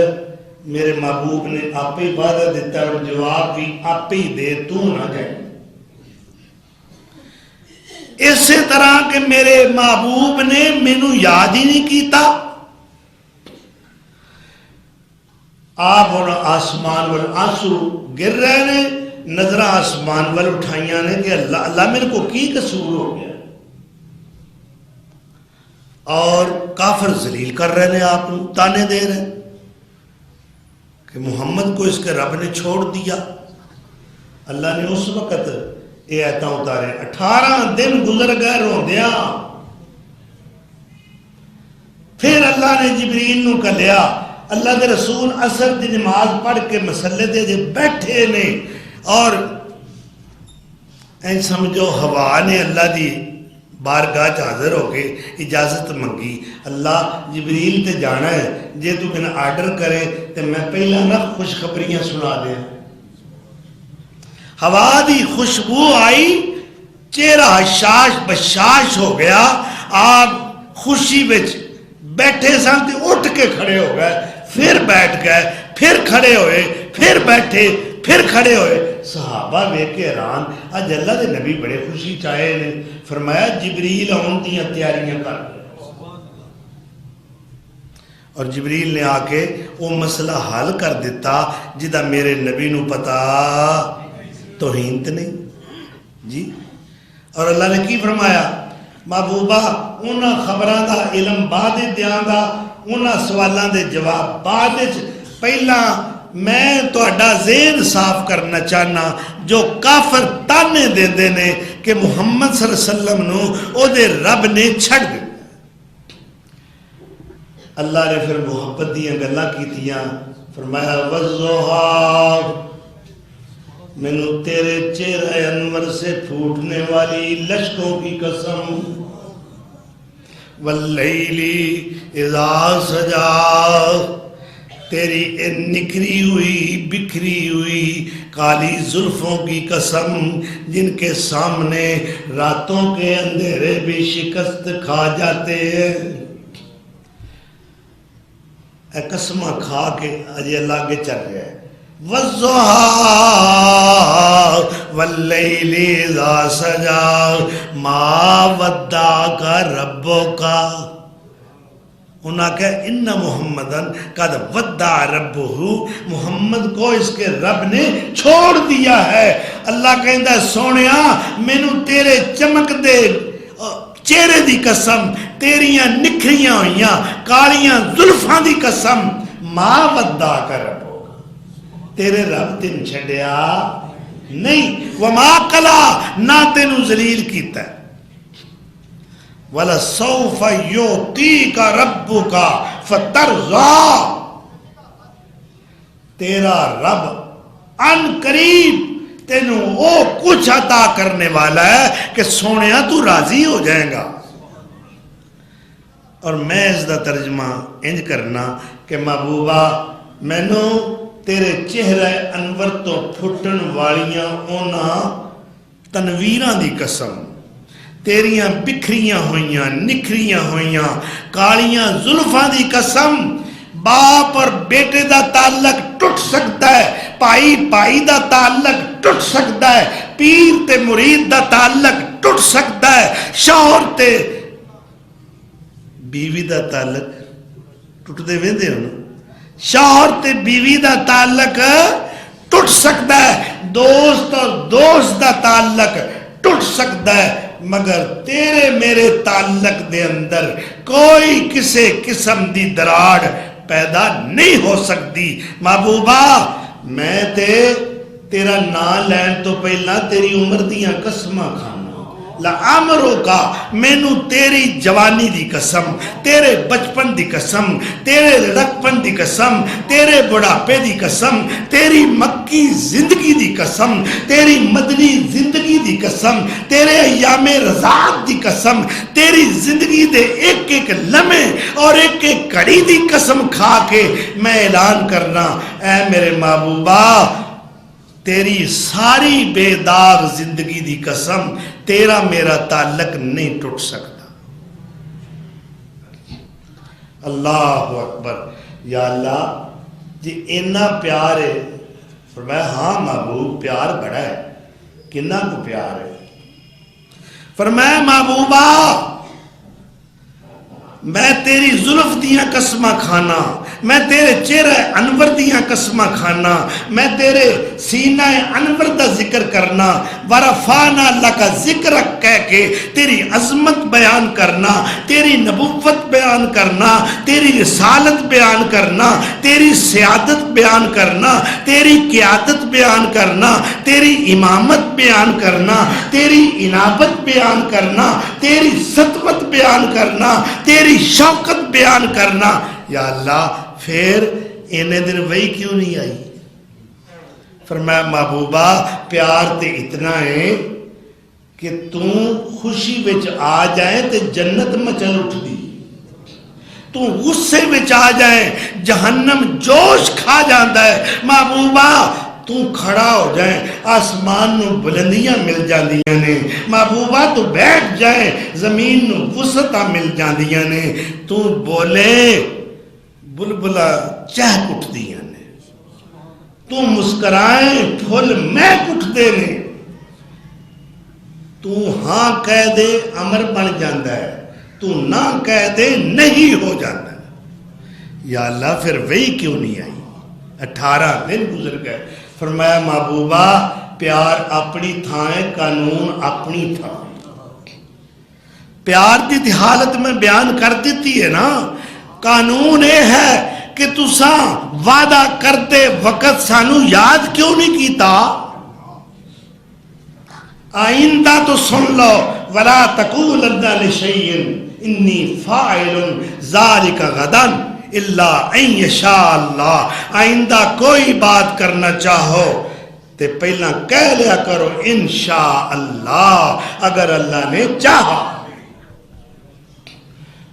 میرے محبوب نے آپ ہی وعدہ دیتا ہے اور جواب بھی آپ ہی دے، تو نہ جائے. اسی طرح کہ میرے محبوب نے مینوں یاد ہی نہیں کیتا. آپ ہوں آسمان وال آنسو گر رہے نے، نظر آسمان وال اٹھائیاں نے کہ اللہ میرے کو کی قصور ہو گیا. اور کافر ذلیل کر رہے نے، آپ تانے دے رہے کہ محمد کو اس کے رب نے چھوڑ دیا. اللہ نے اس وقت یہ آیتاں اتارے. 18 دن گزر گئے روندیاں. پھر اللہ نے جبریل نو کہیا. اللہ دے رسول عصر دی نماز پڑھ کے مسلے دے بیٹھے نے، اور این سمجھو ہوا نے اللہ دی بارگاہ حاضر ہو کے اجازت منگی. اللہ جبریل تے جانا ہے، جے تو کہنا آرڈر کرے تے میں پہلا نہ خوشخبریاں سنا دیں. ہوا دی خوشبو آئی، چہرہ حشاش بشاش ہو گیا. آپ خوشی وچ بیٹھے سن تے اٹھ کے کھڑے ہو گئے، پھر بیٹھ گئے، پھر کھڑے ہوئے، پھر بیٹھے، پھر کھڑے ہوئے. صحابہ ویکھ کے حیران، اج اللہ دے نبی بڑے خوشی چاہے نے. فرمایا جبریل آن دیاں تیاریاں کر رہے، اور جبریل نے آ کے وہ مسئلہ حل کر دیتا جدا میرے نبی نو پتا توہین تے نہیں جی. اور اللہ نے کی فرمایا؟ محبوبہ انہاں خبراں دا علم بعد دیاں گا، انہاں سوالاں دے جواب بعد. پہلا میں تہاڈا ذہن صاف کرنا چاہنا، جو کافر تانے دیندے نے کہ محمد صلی اللہ علیہ وسلم نو او دے رب نے چھڑ دیا. اللہ نے پھر محبت دیاں گلاں کیتیاں. فرمایا والضحیٰ، مینوں تیرے چہرہ انور سے پھوٹنے والی لشکوں کی قسم، واللیل اذا سجا، تیری نکھری ہوئی بکھری ہوئی کالی زلفوں کی قسم جن کے سامنے راتوں کے اندھیرے بھی شکست کھا جاتے ہیں. اے قسمہ کھا کے اجے اللہ کے چل رہا ہے. والضحیٰ واللیل اذا سجا ما ودعک ربک. انہاں کہا ان محمدن قد ودع ربہ، محمد کو اس کے رب نے چھوڑ دیا ہے. اللہ کہندا سونیا مینوں تیرے چمک دے چہرے دی قسم، تیریاں نکھریاں ہوئیاں کالیاں زلفاں دی قسم، ما ودعک ربہ، تیرے رب تین چھڑیا نہیں. وما قلا، نہ تینوں ذلیل کیتا ہے. وَلَسَوْفَ يُعْطِيكَ رَبُّكَ فترضا، تیرا رب ان قریب تینوں او کچھ عطا کرنے والا ہے کہ سونیا تو راضی ہو جائے گا۔ اور میں اس دا ترجمہ انج کرنا کہ محبوبہ مینوں تیرے چہرہ انور تو پھٹن والیاں اونا تنویراں دی قسم، تیریاں بکھریاں ہوئیاں نکھریاں ہوئیاں کالیاں زلفاں دی قسم، باپ اور بیٹے دا تعلق ٹوٹ سکتا ہے، پائی پائی دا تعلق ٹوٹ سکتا ہے، پیر تے مرید دا تعلق ٹوٹ سکتا ہے، شوہر تے بیوی دا تعلق ٹوٹ دے ویندے ہو نا، شوہر تے بیوی دا تعلق ٹوٹ سکتا ہے، دوست اور دوست دا تعلق ٹوٹ سکتا ہے، مگر تیرے میرے تعلق دے اندر کوئی کسی قسم دی دراڑ پیدا نہیں ہو سکتی۔ محبوبہ میں تیرا نام لین تو پہلا تیری عمر دیاں قسماں کھانا، لعمرو کا مینو تیری جوانی دی قسم، تیرے بچپن دی قسم، تیرے لڑکپن دی قسم، تیرے بڑھاپے دی قسم، تیری مکی زندگی دی قسم، تیری مدنی زندگی دی قسم، تیرے ایام رضاعت دی قسم، تیری زندگی دے ایک ایک لمحے اور ایک ایک کڑی دی قسم کھا کے میں اعلان کرنا، اے میرے محبوبہ تیری ساری بے داغ زندگی دی قسم، تیرا میرا تعلق نہیں ٹوٹ سکتا۔ اللہ اکبر، یا اللہ جی اینا پیار ہے؟ فرمایا ہاں محبوب پیار بڑا ہے، کنا کو پیار ہے؟ فرمایا محبوبہ میں تیری زلف دیاں قسمہ کھانا، میں تیرے چہرہ انور دیاں قسمہ کھانا، میں تیرے سینہ انور دا ذکر کرنا، ورفعنا لک ذکرک کہہ کے تیری عظمت بیان کرنا، تیری نبوت بیان کرنا، تیری رسالت بیان کرنا، تیری سیادت بیان کرنا، تیری قیادت بیان کرنا، تیری امامت بیان کرنا، تیری انابت بیان کرنا، تیری سطوت بیان کرنا، تیری شوقت بیان کرنا۔ یا اللہ پھر انہیں دن وہی کیوں نہیں آئی؟ فرمایا محبوبہ پیار تے اتنا ہے کہ تم خوشی وچ آ جائیں تے جنت مچل اٹھ دی، تو غصے وچ آ جائیں جہنم جوش کھا جاندہ ہے۔ محبوبہ تو کھڑا ہو جائیں آسمان نو بلندیاں مل جاندیاں نے، محبوبہ تو بیٹھ جائیں زمین نو وسعتاں مل جاندیاں نے، تو بولے بلبلا چہک اٹھ دیاں نے، تو مسکرائیں پھول مہک اٹھ دے نے، تو ہاں کہہ دے امر بن جاندہ ہے، تو نہ کہہ دے نہیں ہو جاندہ ہے۔ یا اللہ پھر وہی کیوں نہیں آئی؟ 18 دن گزر گئے۔ فرمایا محبوبہ پیار اپنی تھائیں قانون اپنی تھا، پیار دی حالت میں بیان کر دیتی ہے نا، قانون یہ ہے کہ تساں وعدہ کرتے وقت سانو یاد کیوں نہیں کیتا؟ آئندہ تو سن لو، وَلَا تَقُولَنَّ لِشَيْءٍ إِنِّي فَاعِلٌ ذَلِكَ غَدًا اِلَّا أَن يَشَاءَ اللَّهُ۔ آئندہ کوئی بات کرنا چاہو تے پہلا کہہ لیا کرو انشاءاللہ، اگر اللہ نے چاہا۔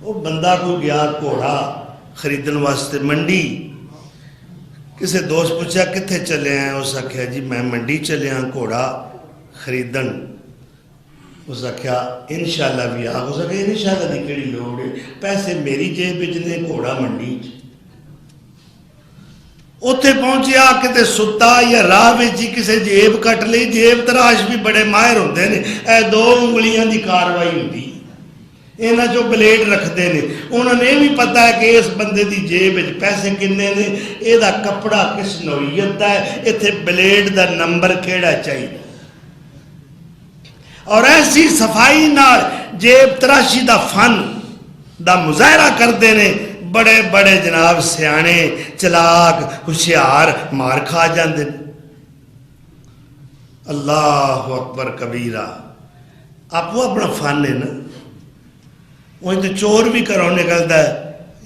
وہ بندہ کو گیا گھوڑا خریدن واسطے منڈی، کسی دوست پوچھا کتھے چلے ہیں؟ اس آکھیا جی میں منڈی چلے ہیں گھوڑا خریدن۔ اس آکھیا انشاءاللہ بھی آگ، اس آکھیا انشاءاللہ دی کیڑی لوڑ ہے، پیسے میری جیب بجنے گھوڑا منڈی۔ اتھے پہنچیا کتے ستا یا راہ بچی کسے جیب کٹ لی، جیب تراش بھی بڑے ماہر ہوندے نے، اے 2 انگلیاں دی کاروائی ہوندی، اینا جو بلیڈ رکھ دے نے، انہوں نے بھی پتا ہے کہ اس بندے دی جیب وچ پیسے کنے نے، اے دا کپڑا کس نوعیت دا ہے، ایتھے بلیڈ دا نمبر کیڑا چاہیے، اور ایسی صفائی نال جیب تراشی دا فن دا مظاہرہ کر دینے، بڑے بڑے جناب سیانے چلاک ہوشیار مار کھا جاندے۔ اللہ اکبر کبیرہ، آپ وہ اپنا فن ہے نا، وہیں تو چور بھی کرو نکلتا ہے،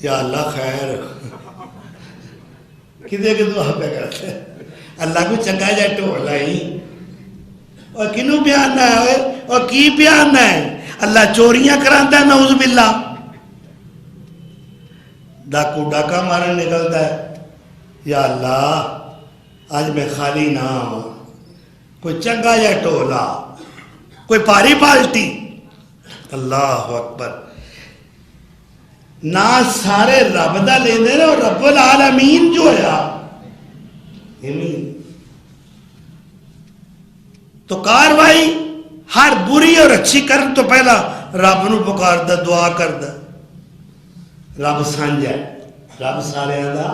یا اللہ خیر کدے کہ دعا پہ کرتے اللہ کو چنگا جا ٹھول آئی اور کنوں بیاننا ہے اور کی بیاننا ہے اللہ چوریاں کراتا ہے نعوذ باللہ ڈاکو ڈاکا مارن نکلتا ہے یا اللہ آج میں خالی نہ ہوں کوئی چنگا یا ٹولا کوئی پاری پالٹی اللہ اکبر نہ سارے رب دا لے دے رہے اور رب العالمین جو ہے تو کاروائی ہر بری اور اچھی کرن تو پہلا رب نو پکار دا دعا کر دا رب سانجھ ہے رب سارے دا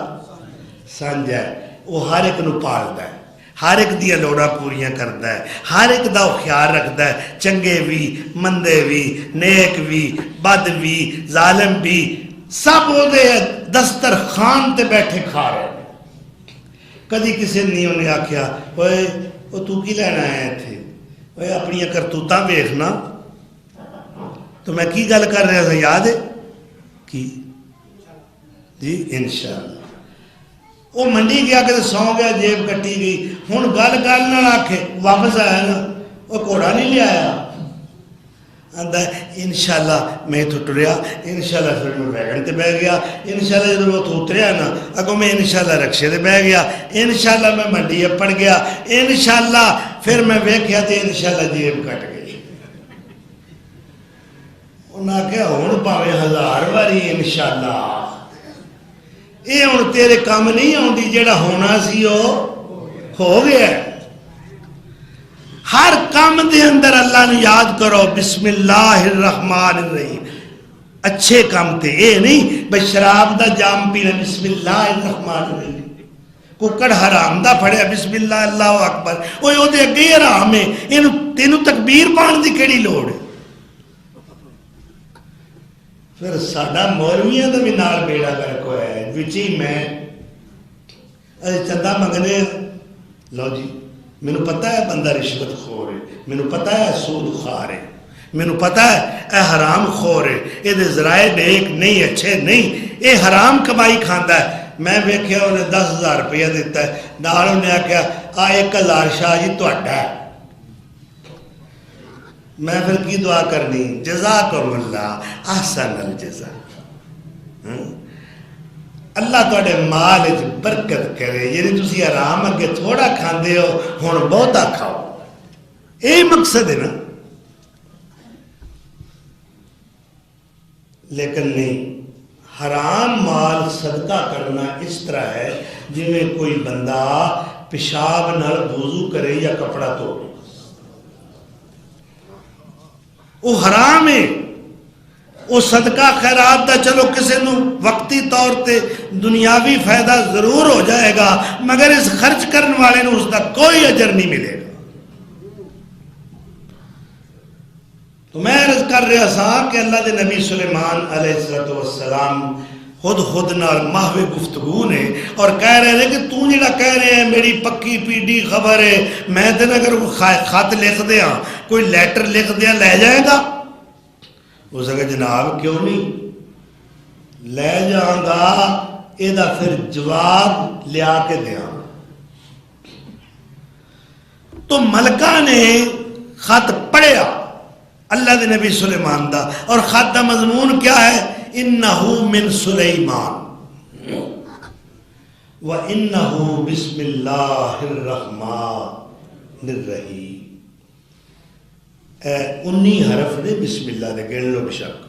سانجھ ہے وہ ہر ایک نو پال دا ہے ہر ایک دیا لوڑا پوریاں کرتا ہے ہر ایک دا خیال رکھتا ہے چنگے بھی مندے بھی نیک بھی بد بھی ظالم بھی سب وہ دے دستر خان تے بیٹھے کھا رہے ہیں کدی کسی نہیں انہیں آکھیا اوے وہ تو کی لینا ہے تھے اوے اپنی کرتوتاں ویکھنا تو میں کی گل کر رہا تھا یاد ہے کی جی انشاءاللہ وہ منڈی گیا کہ سو گیا جیب کٹی گئی ہوں گل گل نہ آکھے واپس آیا نا وہ گھوڑا نہیں لے آیا آندا انشاءاللہ میں تو ٹریا انشاءاللہ پھر میں ویگن تے بہ گیا انشاءاللہ جب وہ تو اتریا نا اگوں میں انشاءاللہ رکشے تے بہ گیا انشاءاللہ میں منڈی پڑ گیا انشاءاللہ پھر میں ویکھیا تے انشاءاللہ جیب کٹ گئی انہاں کہا ہن پاویں 1000 واری انشاءاللہ یہ ہوں تیرے کام نہیں آتی جیڑا ہونا سی ہو گیا ہر کام دے اندر اللہ نے یاد کرو بسم اللہ الرحمن الرحیم اچھے کام تے اے نہیں بھئی شراب دا جام پینا بسم اللہ الرحمن الرحیم ککڑ حرام دا پڑھیا بسم اللہ اللہ اکبر وہ یوں دے اگے حرام ہے تینوں تکبیر پان دی کیڑی لوڑ ہے پھر ساڈا مولویاں دا بھی نال بیڑا گرک ہویا ہے وچی میں چندہ منگنے لو جی مینوں پتہ ہے بندہ رشوت خور ہے مینوں پتہ ہے سود خار ہے مینوں پتہ ہے اے حرام خور ہے اے دے ذرائع نیک نہیں اچھے نہیں اے حرام کمائی کھاندا ہے میں ویکھیا انہیں 10,000 روپیہ دیتا ہے نال انہیں آکھیا آ 1,000 شاہ جی تہاڈا ہے میں پھر کی دعا کرنی جزاکم اللہ احسن الجزا اللہ تواڈے مال وچ برکت کرے یعنی تسی آرام اگے تھوڑا کھاندے ہو ہن بہتا کھاؤ یہی مقصد ہے نا لیکن نہیں حرام مال صدقہ کرنا اس طرح ہے جی میں کوئی بندہ پیشاب نال وضو کرے یا کپڑا دھوے وہ حرام ہے وہ صدقہ خیرات دا چلو کسی نو وقتی طور تے دنیاوی فائدہ ضرور ہو جائے گا مگر اس خرچ کرنے والے نو اس کا کوئی اجر نہیں ملے گا تو میں عرض کر رہا سا کہ اللہ دے نبی سلیمان علیہ السلام خود نال محو گفتگو نے اور کہہ رہے ہیں کہ تو جڑا کہہ رہے ہیں میری پکی پیڈی خبر ہے میں تے اگر خط لکھ دیا کوئی لیٹر لکھ دیا لے جائے گا اس نے کہا جناب کیوں نہیں لے جاؤں گا یہ دا پھر جواب لیا کے دیا تو ملکہ نے خط پڑھیا اللہ دے نبی سلیمان دا اور خط دا مضمون کیا ہے انہو من سلیمان وَإِنَّهُ بِسْمِ اللَّهِ الرَّحْمَنِ الرَّحِيمِ 19 حرف نے بسم اللہ دے گن لو بشک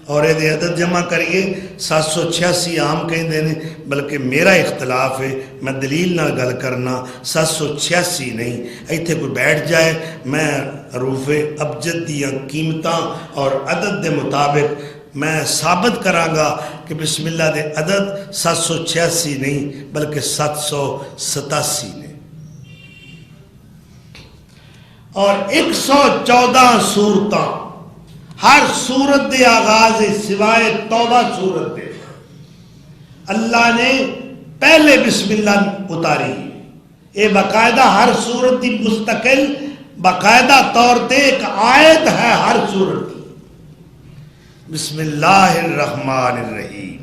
اور یہ عدد جمع کریے 786 عام کہیں دینے بلکہ میرا اختلاف ہے میں دلیل نہ گل کرنا 786 نہیں ایتھے کوئی بیٹھ جائے میں حروف ابجد دیاں قیمتاں اور عدد دے مطابق میں ثابت کراں گا کہ بسم اللہ دے عدد 786 نہیں بلکہ 787 نے اور 114 سورتاں ہر سورت دے آغاز سوائے توبہ سورت دے اللہ نے پہلے بسم اللہ اتاری یہ باقاعدہ ہر سورت دی مستقل باقاعدہ طور تے ایک آیت ہے ہر سورت بسم اللہ الرحمن الرحیم.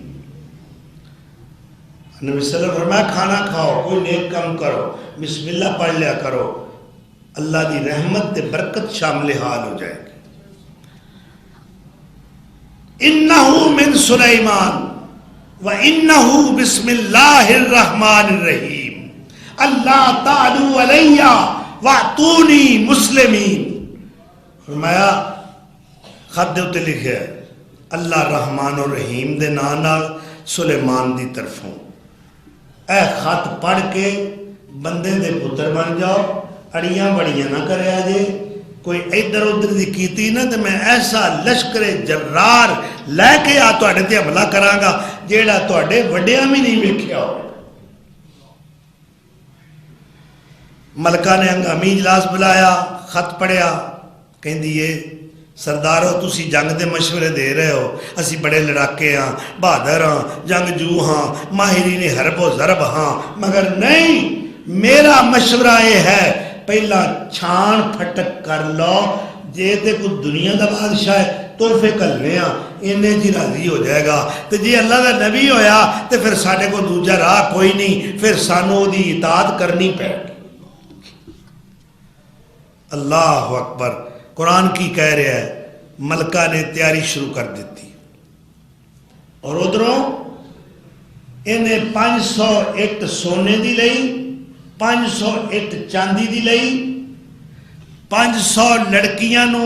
نبی صلی اللہ علیہ وسلم فرمایا کھانا کھاؤ کوئی نیک کام کرو بسم اللہ پڑھ لیا کرو, اللہ دی رحمت تے برکت شامل حال ہو جائے گی. انہو من سلیمان و انہو بسم اللہ الرحمن الرحیم اللہ تعالی علیہ واتونی مسلمین. فرمایا خط دے اتے لکھے اللہ رحمان الرحیم دے نام نال سلیمان دی طرفوں. اے خط پڑھ کے بندے دے پتر بن جاؤ, اڑیاں بڑیاں نہ کرے آجے, کوئی ادھر ادھر دی کیتی نا تو میں ایسا لشکر جرار لے کے آ تواڈے تے حملہ کراں گا جیڑا تواڈے وڈیاں بھی نہیں ویکھیا ہو. ملکہ نے ہنگامی اجلاس بلایا, خط پڑھیا, کہندی ہے سردارو تسی جنگ دے مشورے دے رہے ہو, اسی بڑے لڑاکے ہاں, بہادر ہاں, جنگجو ہاں, ماہرین حرب و ضرب ہاں, مگر نہیں, میرا مشورہ یہ ہے پہلا چھان پھٹک کر لو, جے تے کوئی دنیا دا بادشاہ ہے تحفے کلنے ہاں انہیں جی راضی ہو جائے گا, تو جی اللہ دا نبی ہویا تو پھر ساڑھے کو دوجہ راہ کوئی نہیں, پھر سانو دی اطاعت کرنی پہ. اللہ اکبر. قرآن کی کہہ رہے ہیں ملکہ نے تیاری شروع کر دیتی, اور ادھروں انہیں 500 اٹ سونے دی لئی, 500 اٹ چاندی دی لئی, 500 لڑکیاں نو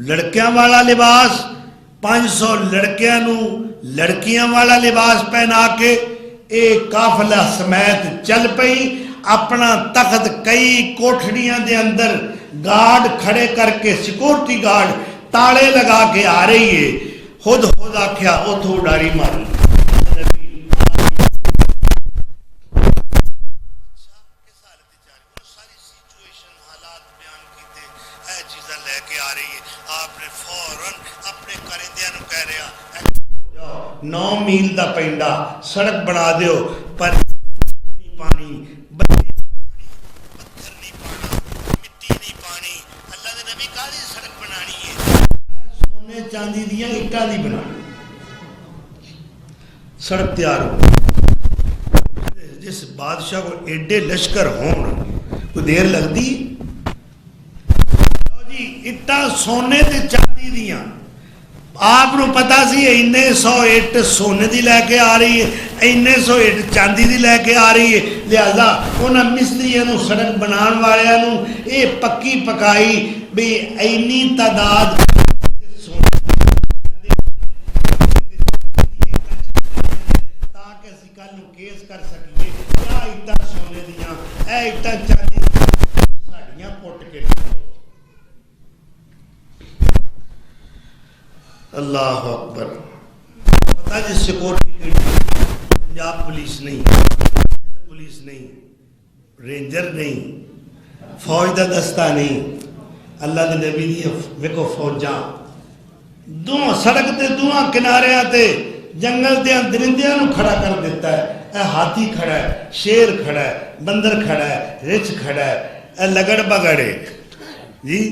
لڑکیاں والا لباس, 500 لڑکیاں نو لڑکیاں والا لباس پہنا کے ایک قافلہ سمیت چل پئی. اپنا تخت کئی کوٹھڑیاں دے اندر گارڈ کھڑے کر کے, سیکورٹی گارڈ تاڑے لگا کے آ رہی ہے. خود آکھیا اتھو ڈاری ماری. آپ نے فوراً اپنے کرندیاں نو کہہ رہا 9 میل دا پینڈا سڑک بنا دیو, پر نہیں پانی, بتی پتھر نہیں پانا, مٹی نہیں پانی. اللہ دے نبی کالی سڑک بنانی ہے, سونے چاندی دیاں اٹاں دی بنانی. سڑک تیار ہو. جس بادشاہ کو ایڈے لشکر ہون کوئی دیر لگتی جی, اٹا سونے تے چاندی دیاں. آپ نو پتا سی اینے 100 اٹ سونے دی لے کے آ رہی ہے, اینے 100 اٹ چاندی دی لے کے آ رہی ہے, لہذا انہاں مستریاں نو سڑک بنان والیاں نو اے پکی پکائی بھی اینی تعداد تاکہ اسی کل نو کیس کر سکیے کیا اٹا سونے دیاں اے اٹا چاندی ساڑیاں پٹ کے. اللہ اکبر. پتہ جس سیکورٹی پنجاب پولیس نہیں, پولیس نہیں, رینجر نہیں, فوج دا دستہ نہیں, اللہ دے نبی دی ویکو فوجاں دو سڑک تے دواں کناریاں تے جنگل تے درندیاں نو کھڑا کر دیتا ہے. اے ہاتھی کھڑا ہے, شیر کھڑا ہے, بندر کھڑا ہے, رچھ کھڑا ہے, اے لگڑ بگڑے جی.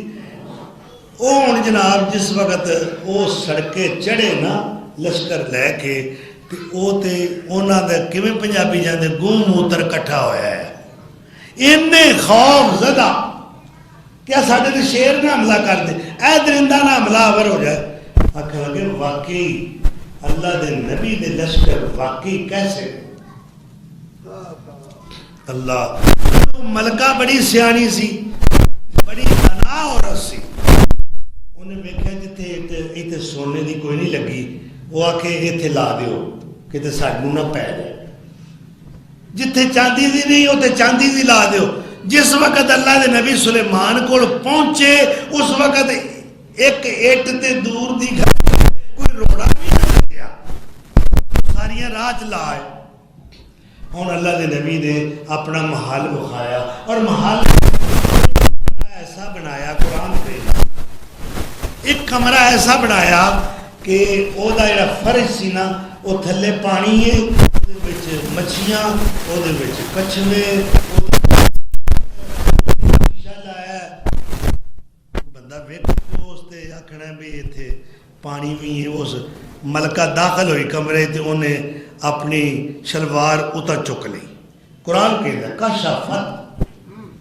اون جناب جس وقت وہ سڑکے چڑھے نا لشکر لے کے, تے او تے اونا دے کیویں پنجابی جاندے گوں موتر کٹھا ہویا ہے. اننے خوف زدہ کیا ساڑھے تے شیر نہ حملہ کر دے, اے درندہ نہ حملہ آور ہو جائے. آکھا لگے واقعی اللہ دے نبی دے لشکر واقعی کیسے. اللہ ملکہ بڑی سیانی سی, بڑی انا عورت سی. انہیں ویکھیا جتھے ایتھے سونے دی کوئی نہیں لگی, وہ آکھے ایتھے لا دیو کہ سانوں نہ پے جائے. جتھے چاندی دی نہیں اوتے چاندی دی لا دیو. جس وقت اللہ دے نبی سلیمان کو پہنچے اس وقت ایک اٹ تے دور دی گھر کوئی روڑا بھی نہ گیا, ساریاں راہ لائے. ہن اللہ دے نبی نے اپنا محل بخایا, اور محل ایسا بنایا قرآن پہ, ایک کمرہ ایسا بنایا کہ او دا جڑا فرش سی نا وہ تھلے پانی ہے, او دے وچ مچھیاں, او دے وچ کچھوے, شیشہ لایا. بندہ ویکھ دوست آکھنا بھی ایتھے پانی بھی اس ملکہ داخل ہوئی کمرے تے انہیں اپنی شلوار اتر چک لی. قرآن کہتا ہے کشفت،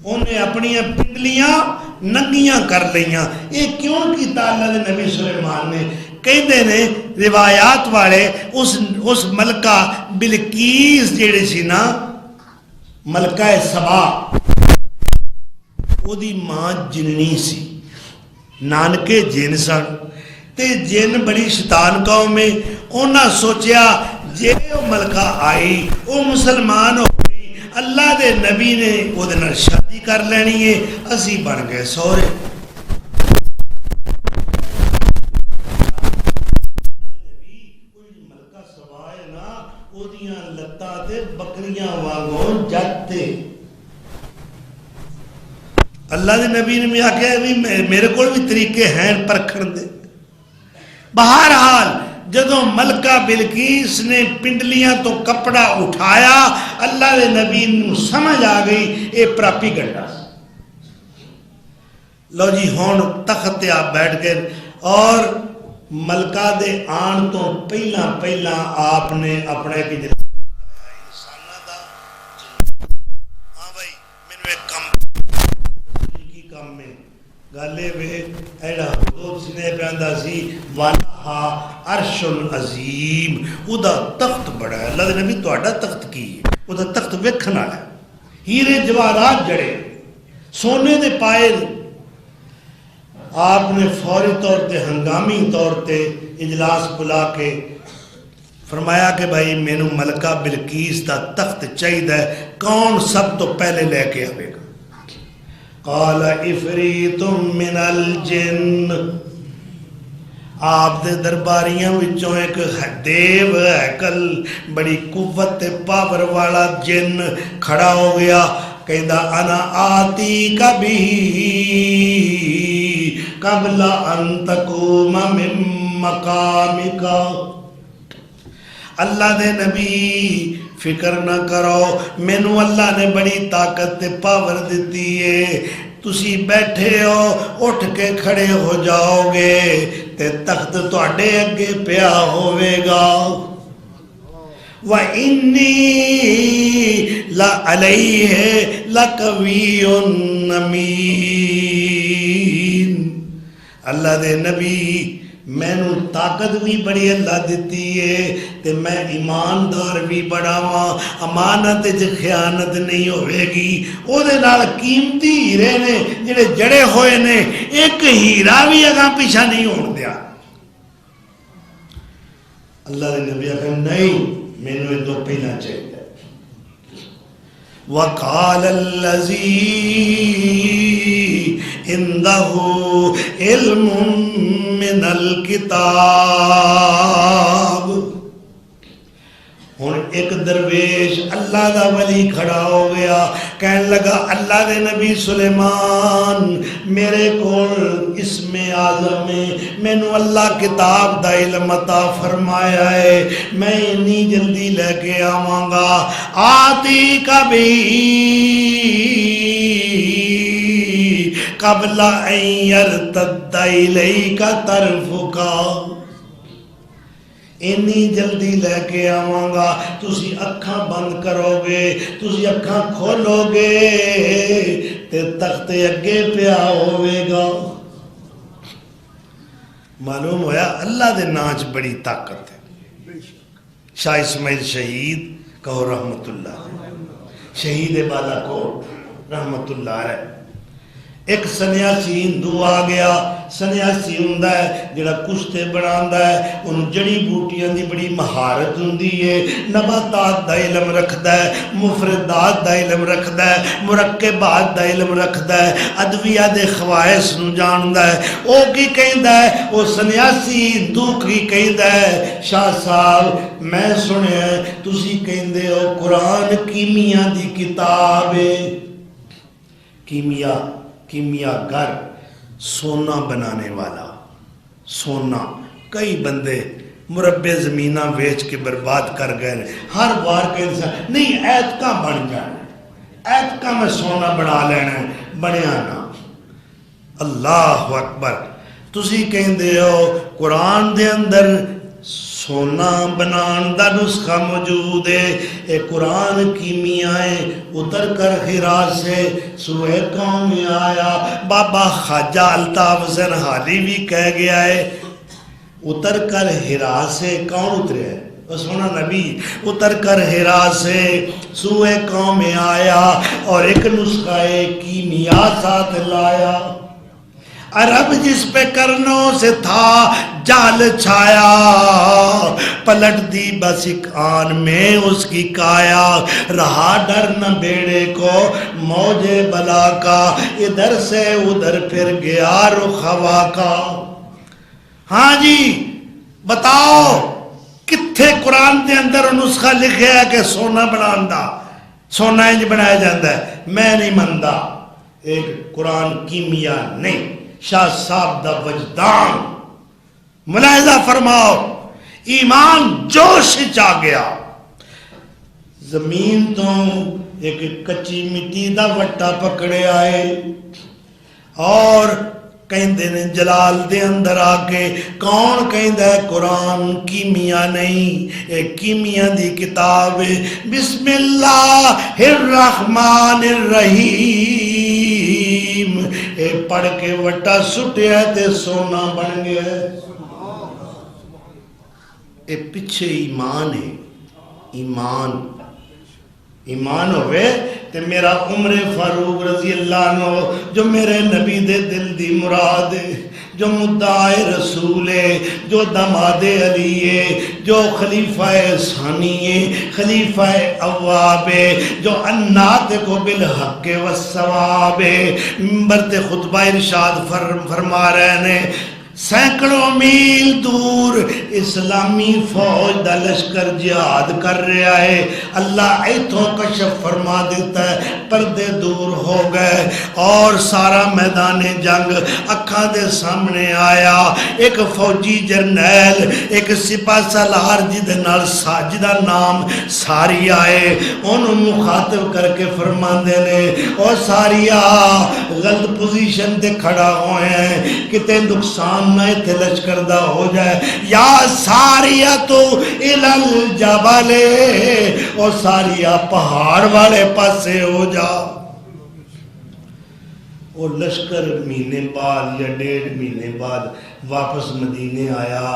انہیں اپنی پنڈلیاں ننگیاں کر لیاں. یہ کیوں کیتا اللہ دے نبی سلیمان نے؟ کہتے نے روایات والے اس ملکہ بلقیس جیڑی سی نا، ملکہ سبا، او دی ماں جننی سی، نانکے جن سن تے جن بڑی شیطان قوم میں. انہاں سوچیا جے او ملکہ آئی او مسلمان ہو گئی، اللہ دے نبی نے او دے نال شادی کر لینی ہے، اسی بن گئے سورے. ملکہ سوائے نا او دیاں لتاں تے بکریاں وانگوں جاتے. اللہ دے نبی نے بھی آکھیا بھی میرے کول بھی طریقے ہیں پرکھن دے. بہرحال جدوں ملکہ بلقیس نے پنڈلیاں تو کپڑا اٹھایا، اللہ دے نبی نے سمجھ آ گئی اے پراپی گنڈا. لو جی ہون تخت تے آپ بیٹھ گئے اور ملکہ دے آن تو پہلا آپ نے اپنا ایک انسانہ دا ہاں بھائی مینوں ایک کم میں گالے وے ایڑا حضور سنے پیاندا سی والا عرش عظیم، او دا تخت بڑا ہے. اللہ دے نبی تہاڈا تخت کی ہے؟ او دا تخت ویکھن والا ہے، ہیرے جواہرات جڑے سونے دے پائے. آپ نے فوری طور تے ہنگامی طور تے اجلاس بلا کے فرمایا کہ بھائی مینوں ملکہ بلقیس دا تخت چاہیے، کون سب تو پہلے لے کے آئے گا؟ قال عفریت من الجن، آپ دے درباریاں وچوں ایک دیو ہیکل بڑی قوت تے پاور والا جن کھڑا ہو گیا. کہندا انا آتی کبھی قبل ان تقوم من مقامک. اللہ دے نبی فکر نہ کرو، مینوں اللہ نے بڑی طاقت تے پاور دیتی ہے. تسی بیٹھے ہو، اٹھ کے کھڑے ہو جاؤ گے تے تخت تواڈے اگے پیا ہوے گا. وَإِنِّي لَعَلَيْهِ لَقَوِيٌّ أَمِينٌ. اللہ دے نبی مینوں طاقت بھی بڑی اللہ دیتی ہے تے میں ایماندار بھی بڑا واں، امانت وچ خیانت نہیں ہوے گی. او دے نال قیمتی ہیرے نے جڑے جڑے ہوئے نے، ایک ہیرا بھی اگاں پیچھا نہیں ہون دیا. اللہ دے نبی کہا نہیں مینوں یہ تو پہلا چاہیے. وَقَالَ الَّذِي عِنْدَهُ عِلْمٌ مِّنَ الْكِتَابِ. ہن ایک درویش اللہ دا ولی کھڑا ہو گیا، کہنے لگا اللہ دے نبی سلیمان میرے کول اسم اعظم ہے، مینوں اللہ کتاب دا علم عطا فرمایا ہے، میں اتنی جلدی لے کے آواں گا. آتی کبھی قبل ان یرتد الیک طرفک، اتنی جلدی لے کے آواں گا. تسی اکھاں بند کرو گے، تسی اکھاں کھولو گے تے تخت اگے پیا ہوے گا. معلوم ہویا اللہ دے ناچ بڑی طاقت ہے. شاہ اسماعیل شہید کہو رحمت اللہ، شہید بالا کوٹ رحمت اللہ علیہ. ایک سنیاسی ہندو آ گیا. سنیاسی ہوندا ہے جڑا کشتے بناوندا ہے، انہوں جڑی بوٹیاں دی بڑی مہارت ہوندی ہے، نباتات دا علم رکھدا ہے، مفردات دا علم رکھدا ہے، مرکبات دا علم رکھدا ہے، ادویہ دے خواص نو جاندا ہے. او کی کہندا ہے، او سنیاسی ہندو کی کہندا ہے شاہ صاحب میں سنیا ہے تسی کہندے ہو قرآن کیمیا دی کتاب ہے. کیمیا گر سونا بنانے والا. سونا کئی بندے مربع زمینہ ویچ کے برباد کر گئے. ہر بار کہ انسان نہیں ایتکا بن جانا، ایتکا میں سونا بنا لینا، بنیا نا. اللہ اکبر. تسی کہندے ہو قرآن دے اندر سونا بنان دا نسخہ موجود ہے، اے قرآن کیمیاء ہے، اتر کر ہرا سے سوئے قوم میں آیا۔ بابا خواجہ الطاف حسین حالی بھی کہہ گیا ہے اتر کر ہرا سے کون اترے ہے؟ وہ سونا نبی اتر کر ہرا سے سوئے قوم میں آیا اور ایک نسخہ کیمیاء ساتھ لایا۔ عرب جس پہ کرنوں سے تھا جال چھایا، پلٹ دی بس ایک آن میں اس کی کایا۔ رہا ڈر نہ بیڑے کو موج بلا کا، ادھر سے ادھر پھر گیا رخ ہوا کا۔ ہاں جی بتاؤ کتھے قرآن دے اندر نسخہ لکھے ہے کہ سونا بنانا سونا انج بنایا جاتا ہے؟ میں نہیں مندا، ایک قرآن کیمیاء نہیں، شاہ صاحب دا وجدان ملاحظہ فرماؤ، ایمان جوش چا گیا۔ زمین تو ایک کچی مٹی دا وٹا پکڑے آئے اور کہندے نے جلال دے اندر آ کے کون کہندہ ہے قرآن کیمیاء نہیں، ایک کیمیاء دی کتاب ہے۔ بسم اللہ الرحمن الرحیم، اے پڑھ کے وٹا سٹیا تے سونا بن گیا۔ اے پیچھے ایمان ہے، ایمان ہوئے تے میرا عمر فاروق رضی اللہ عنہ جو میرے نبی دے دل دی مراد ہے، جو مدعائے رسول ہے، جو داماد علی ہے، جو خلیفہ ثانی ہے، خلیفہ اواب ہے، جو الناطق بالحق والثواب ہے، منبر تے خطبہ ارشاد فرما رہے ہیں سینکڑوں میل دور اسلامی فوج دا لشکر جہاد کر رہا ہے، اللہ ایتھوں کشف فرما دیتا ہے، پردے دور ہو گئے اور سارا میدان جنگ اکھاں دے سامنے آیا۔ ایک فوجی جرنیل، ایک سپاہ سالار جدا نام ساری آئے، انہوں مخاطب کر کے فرماندے نے اور ساریا غلط پوزیشن تے کھڑا ہوئے ہیں، کتے نقصان نہ تھے لشکر دا ہو جائے، یا ساریا تو الجبل، اور ساریا پہاڑ والے پاسے ہو جا۔ اور لشکر مہینے بعد یا 1.5 مہینے بعد واپس مدینے آیا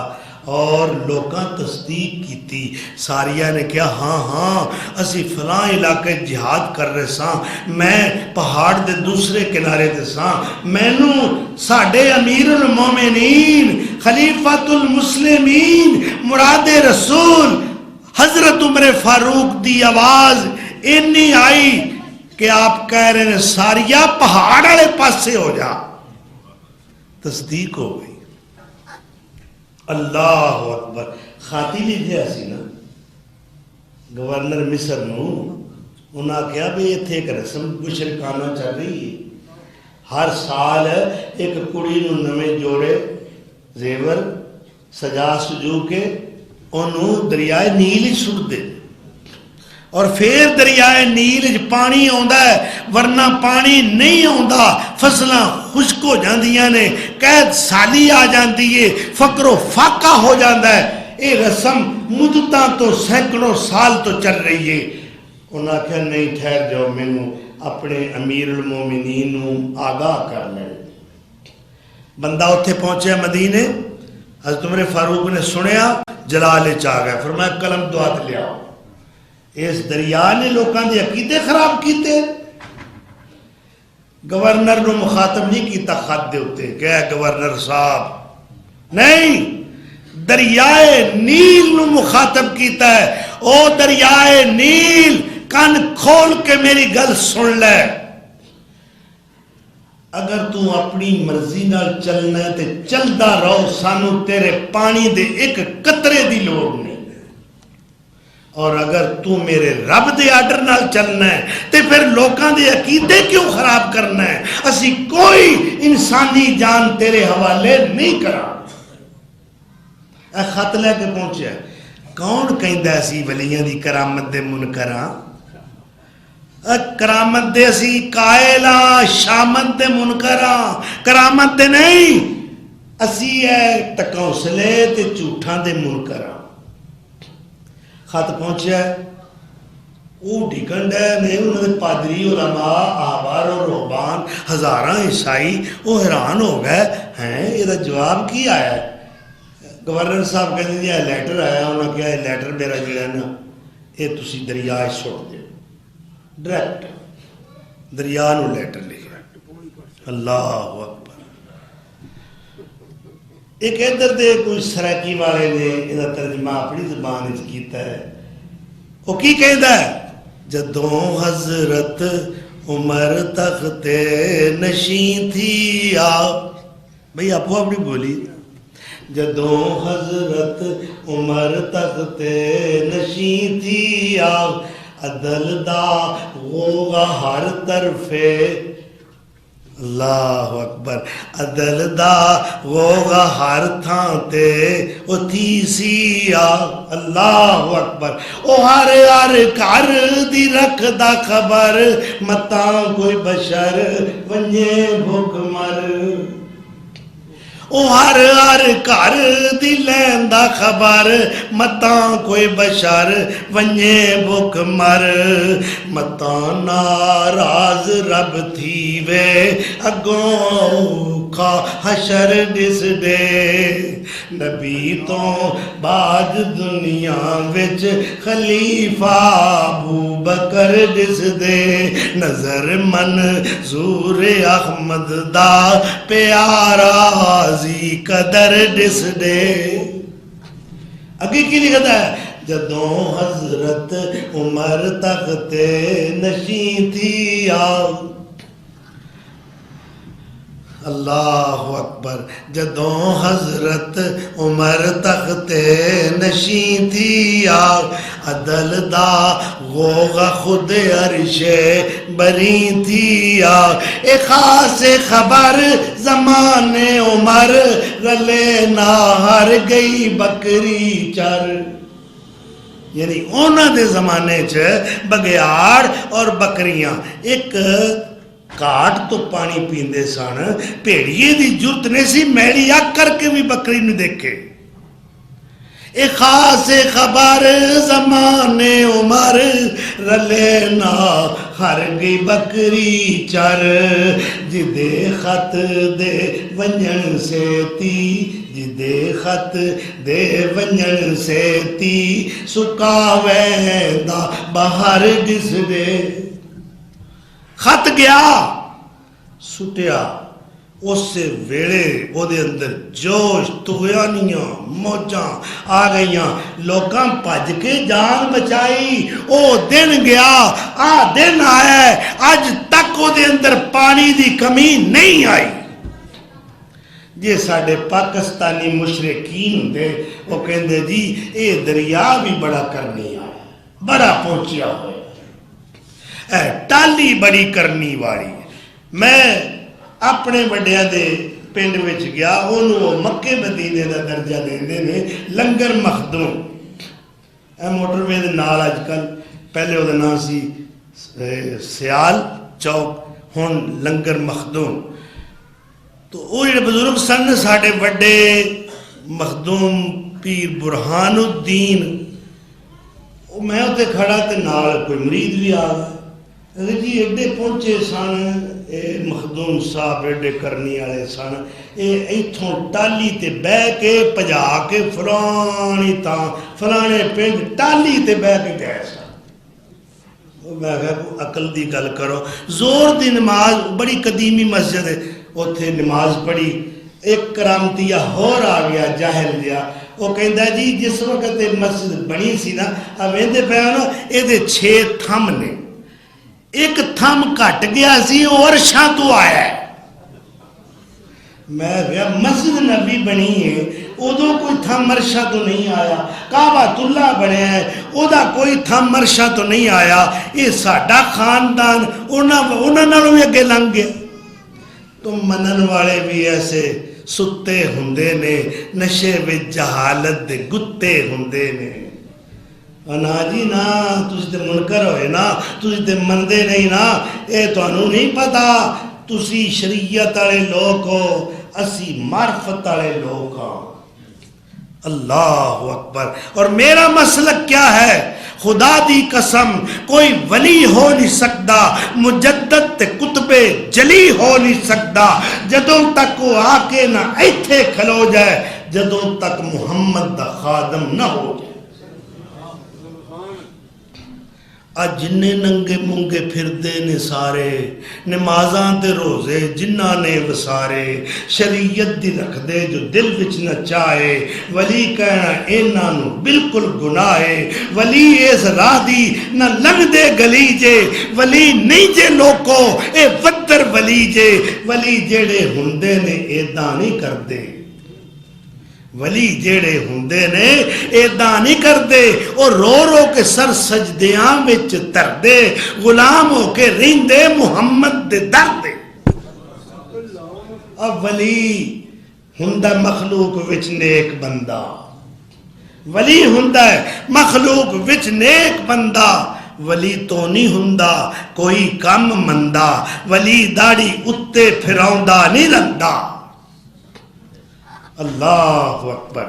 اور لوکاں تصدیق کیتی۔ ساریہ نے کہا ہاں اسی فلاں علاقے جہاد کر رہے ساں، میں پہاڑ دے دوسرے کنارے دے ساں، مینوں ساڑھے امیر المومنین خلیفۃ المسلمین مراد رسول حضرت عمر فاروق دی آواز انی آئی کہ آپ کہہ رہے ہیں ساریہ پہاڑ والے پاسے ہو جا۔ تصدیق ہو گئی۔ اللہ اکبر۔ خاتی لکھیا سی نا گورنر مصر نو، انہاں کہا بھی اتھے ایک رسم مشرکانہ چل رہی ہے، ہر سال ایک کڑی نو نویں جوڑے زیور سجا سجو کے انہوں دریائے نیل سٹ دے، اور پھر دریائے نیل پانی آندا ہے، ورنہ پانی نہیں آندا، فصلاں خشک ہو جاندیاں نے، قید سالی آ جاندی ہے، فقر و فاقہ ہو جاندہ ہے۔ یہ رسم مدتاں تو سینکڑوں سال تو چل رہی ہے۔ انہاں کہا نہیں ٹھہر جاؤ، میں اپنے امیر المومنین آگاہ کر لیں۔ بندہ اتھے پہنچے مدینے، حضرت عمر فاروق نے سنیا، جلال چاہ گئے، فرمایا قلم دعات لے آؤ، اس دریا نے لوکاں دے عقیدے خراب کیتے۔ گورنر نو مخاطب نہیں کیتا خط دے ہوتے کہ اے گورنر صاحب، نہیں، دریائے نیل نو مخاطب کیتا ہے، او دریائے نیل کان کھول کے میری گل سن لے، اگر تو اپنی مرضی نال چلنا ہے تے چلدا رہو، سانو تیرے پانی دے ایک قطرے دی لوڑ نہیں، اور اگر تو میرے رب دے آرڈر نال چلنا ہے تے پھر لوکاں دے عقیدے کیوں خراب کرنا ہے؟ اسی کوئی انسانی جان تیرے حوالے نہیں کرا۔ اے خط لے کے پہنچے، کون کہندا اسی ولیاں دی کرامت دے منکراں؟ کرامت دے اسی قائلاں، شامت دے منکراں، کرامت دے نہیں۔ اسی ہے تکوسلے تے جھوٹاں دے منکر ہاں۔ خط پہنچیا وہ ڈگن ڈے نے انہوں نے پادری علماء آبار اور رہبان ہزاراں عیسائی وہ حیران ہو گئے ہیں یہ جواب کی آیا ہے؟ گورنر صاحب کہتے ہیں یہ لیٹر آیا، انہوں نے کہا یہ لیٹر میرا جو ہے نا یہ تسی دریا سٹ دو، ڈائریکٹ دریا نو لیٹر لکھا۔ اللہ اکبر۔ ایک ادھر دے کوئی سرائکی والے نے یہ ترجمہ اپنی زبان کیتا ہے، وہ کی کہندا ہے؟ جدوں حضرت عمر تخت نشین تھی آپ، بھئی آپ اپنی بولی، جدوں حضرت عمر تخت نشین تھی آپ، عدل دا غوغا ہر طرفے، اللہ اکبر، عدل دا غوغا ہر تھان تے او تھی سی آپ، اللہ اکبر، او ہر ہر کار دی رکھ دا خبر، متاں کوئی بشر ونجے بھوک مر، او ہر ہر کار دی لین دا خبر، متاں کوئی بشر ونجے بھوک مر، متاں ناراض رب تھی وے اگوں کھا حشر دس دے، نبی تو بعد دنیا وچ خلیفہ ابو بکر دس دے، نظر منظور احمد دا پیارا زی قدر دس دے۔ اگے کی لکھتا ہے؟ جدوں حضرت عمر تخت نشین تھی آپ، اللہ اکبر، جدوں حضرت عمر تخت نشین تھی آپ، عدل دا غوغا خود عرش بری تھی آپ، ایک خاص خبر زمان عمر، رلے ناہر گئی بکری چر، یعنی اونا دے زمانے چ بگیاڑ اور بکریاں ایک کاٹ تو پانی پیندے سن، پیڑیے دی جرت نے سی میلی اک کر کے بھی بکری نو دیکھے۔ ایک خاص خبر زمان عمر، رلے نا ہر گئی بکری چر، جدے خط دے ونجن سے تی، جدے خط دے ونجن سے تی، سکاوے دا باہر دس دے، خط گیا سٹیا، اس سے ویڑے او دے اندر جوش تغیانیاں موجاں آ گئیاں، لوکاں پج کے جان بچائی، او دن گیا آ دن آیا ہے، آج تک او دے اندر پانی دی کمی نہیں آئی۔ یہ ساڑھے پاکستانی مشرقین دے وہ کہندے جی اے دریا بھی بڑا کرنی آیا، بڑا پہنچیا ہوئے، ٹالی بڑی کرنی والی۔ میں اپنے بڑیاں دے پنڈ وچ گیا، انہوں مکے مدینے دا درجہ دیندے نے لنگر مخدوم، اے موٹر وے دے نال اج کل، پہلے وہ نام سی سیال چوک، ہن لنگر مخدوم۔ تو وہ جڑے بزرگ سن ساڑھے وڈے مخدوم پیر برہان الدین، میں ہوتے کھڑا تے نال کوئی مرید بھی آ گیا، جی ایڈے پہنچے سن اے مخدوم صاحب، ایڈے کرنی والے سن، اے ایتھوں ٹالی تے بہ کے پجا کے فلانی تاں فلانے پنڈ ٹالی تے بہ کے گئے سن۔ میں کہا عقل دی گل کرو، زور دی نماز، بڑی قدیمی مسجد ہے، اتھے نماز پڑھی، ایک کرامتیہ ہور آ گیا جاہل دیا، وہ کہندا جی جس وقت مسجد بنی سی نا اویندے پہ نا اے دے 6 تھم نے، ایک تھم کٹ گیا سی اور شاہ تو آیا ہے۔ میں کہا مسجد نبی بنی ہے، ادو کوئی تھم مرشا تو نہیں آیا، کعبۃ اللہ بنیا ہے، ادا کوئی تھم مرشا تو نہیں آیا، یہ ساڈا خاندان انہاں نالوں بھی اگے لنگ گیا۔ تم منن والے بھی ایسے ستے ہوندے نے، نشے وچ جہالت دے گتے ہوندے نے۔ نا جی نا، تسی تے منکر ہوئے نا، تسی تے مندے نہیں نا، اے تانوں نہیں پتا، تسی شریعت والے لوگ ہو، اسی معرفت والے لوگ ہاں. اللہ اکبر. اور میرا مسلک کیا ہے؟ خدا دی قسم کوئی ولی ہو نہیں سکتا، مجدد تے کتب جلی ہو نہیں سکتا جدوں تک وہ آ کے نہ ایتھے کھلو جائے، جدوں تک محمد دا خادم نہ ہو جائے. اج جنے ننگے منگے پھردے نے سارے، نمازاں تے روزے جنہاں نے وسارے، شریعت دی رکھ دے جو دل وچ نہ چاہے، ولی کہنا انہاں نو بالکل گناہ ہے. ولی اس راہ دی نہ لنگ دے گلی جے، ولی نہیں جے لوکو اے ودر ولی جے. ولی جیڑے ہوندے نے ایداں نہیں کردے، ولی جیڑے ہوندے نے ایداں نہیں کردے، اور رو رو کے سر سجدیاں وچ تردے، غلام ہو کے رہندے محمد دے دردے. اب ولی ہوندا مخلوق وچ نیک بندہ، ولی ہوندا ہے مخلوق وچ نیک بندہ. ولی تو نہیں ہوندا کوئی کم مندا، ولی داڑھی اتے پھراوندا نہیں رہندا. اللہ اکبر.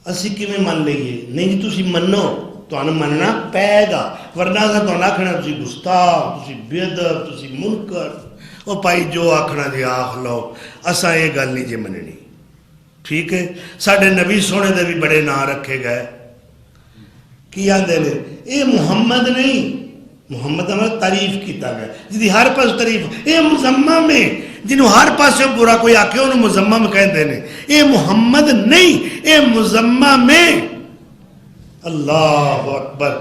اسی کیویں من لئیے؟ نہیں جی تسی منو، تانوں مننا پے گا، ورنہ اساں تانوں آکھنا تسی گستاخ، تسی بے ادب، تسی منکر. او بھائی جو آکھنا جی آکھ لو، اساں یہ گل نہیں جی مننی. ٹھیک ہے. ساڈے نبی سونے دے بھی بڑے نام رکھے گئے. کی آندے نے اے محمد نہیں، محمد ہمارا تعریف کیتا گیا جی ہر پاس تعریف. اے مزمم ہے جنہوں ہر پاسے برا کوئی آکے انہوں مزمم کہندے نے. اے محمد نہیں، اے مزمم ہے. اللہ اکبر.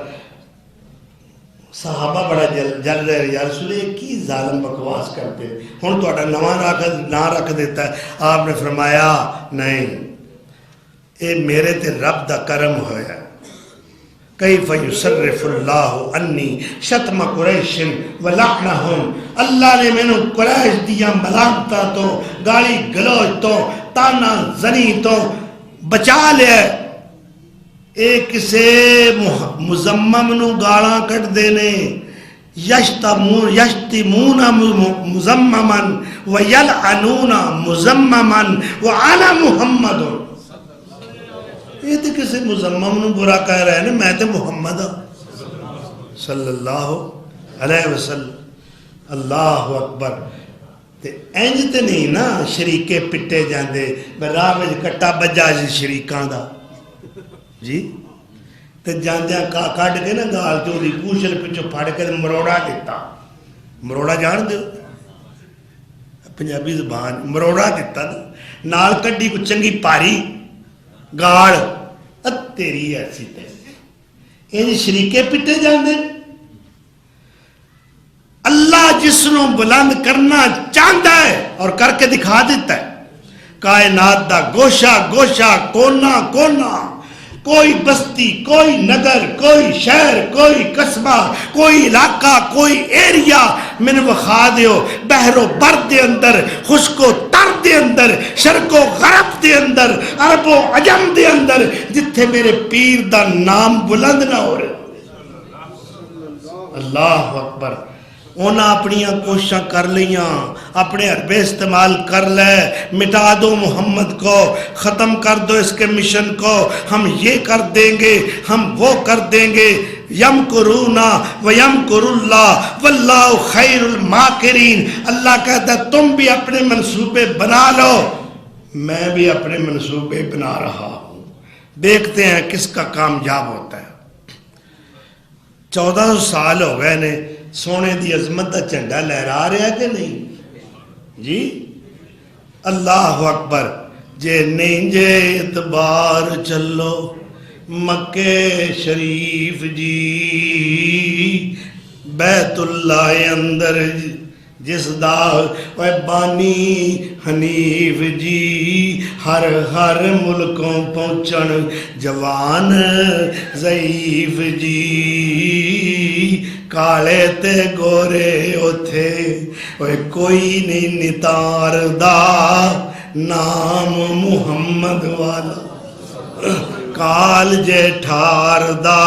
صحابہ بڑا جل رہے یا رسول اللہ کی ظالم بکواس کرتے، ہن تہاڈا نواں نام رکھ دیتا ہے. آپ نے فرمایا نہیں، اے میرے تے رب دا کرم ہویا. کیف یصرف اللہ انی شتم قریش ولعنہم. اللہ نے میں نے قریش دیا ملامتاں تو، گالی گلوچ تو، تانا زنی تو بچا لیا. ایک کسے مزمم نو گالاں کٹ دینے، یشتمون مزمما ویلعنون مزمما وانا محمد. یہ تو کسی مزمم نو برا کہہ رہے ہیں نا، میں تو محمد صلی اللہ علیہ وسلم. اللہ اکبر. تے انج تے نہیں نا شریکے پٹے جاندے، راہ وچ کٹا بجا جی شریکاں دا جی، تے جاندیاں کڈ کے نا گال چوری پوچھل پچھو پھڑ کے مروڑا دیتا. مروڑا جان دیو پنجابی زبان، مروڑا دیتا نا، نال کڈی کو چنگی پاری گاڑ تیری ایسی تے یہ شریکے پٹے جاندے. اللہ جس نو بلند کرنا چاہتا ہے اور کر کے دکھا دیتا ہے. کائنات دا گوشہ گوشہ کونا کونا، کوئی بستی، کوئی نگر، کوئی شہر، کوئی قصبہ، کوئی علاقہ، کوئی ایریا میں نے وخا دیو. بحر و بر دے اندر، خشک و تر دے اندر، شرق و غرب دے اندر، عرب و عجم دے اندر، جتھے میرے پیر دا نام بلند نہ ہو رہے. اللہ اکبر. اونا اپنیاں کوششاں کر لیاں، اپنے حربے استعمال کر لے، مٹا دو محمد کو، ختم کر دو اس کے مشن کو، ہم یہ کر دیں گے، ہم وہ کر دیں گے. یمکرونا ویمکر اللہ واللہ خیر الماکرین. اللہ کہتا ہے تم بھی اپنے منصوبے بنا لو، میں بھی اپنے منصوبے بنا رہا ہوں. دیکھتے ہیں کس کا کامیاب ہوتا ہے. 1400 سال ہو گئے نے، سونے دی عظمت دا جھنڈا لہرا رہا ہے کہ نہیں جی؟ اللہ اکبر. جے نہیں جے اعتبار چلو مکے شریف جی، بیت اللہ اندر جس دا بانی حنیف جی، ہر ہر ملکوں پہنچن جوان ضعیف جی. کالے تے گورے اوتھے کوئی نہیں نتار دا، نام محمد والا کال جے ٹھار دا.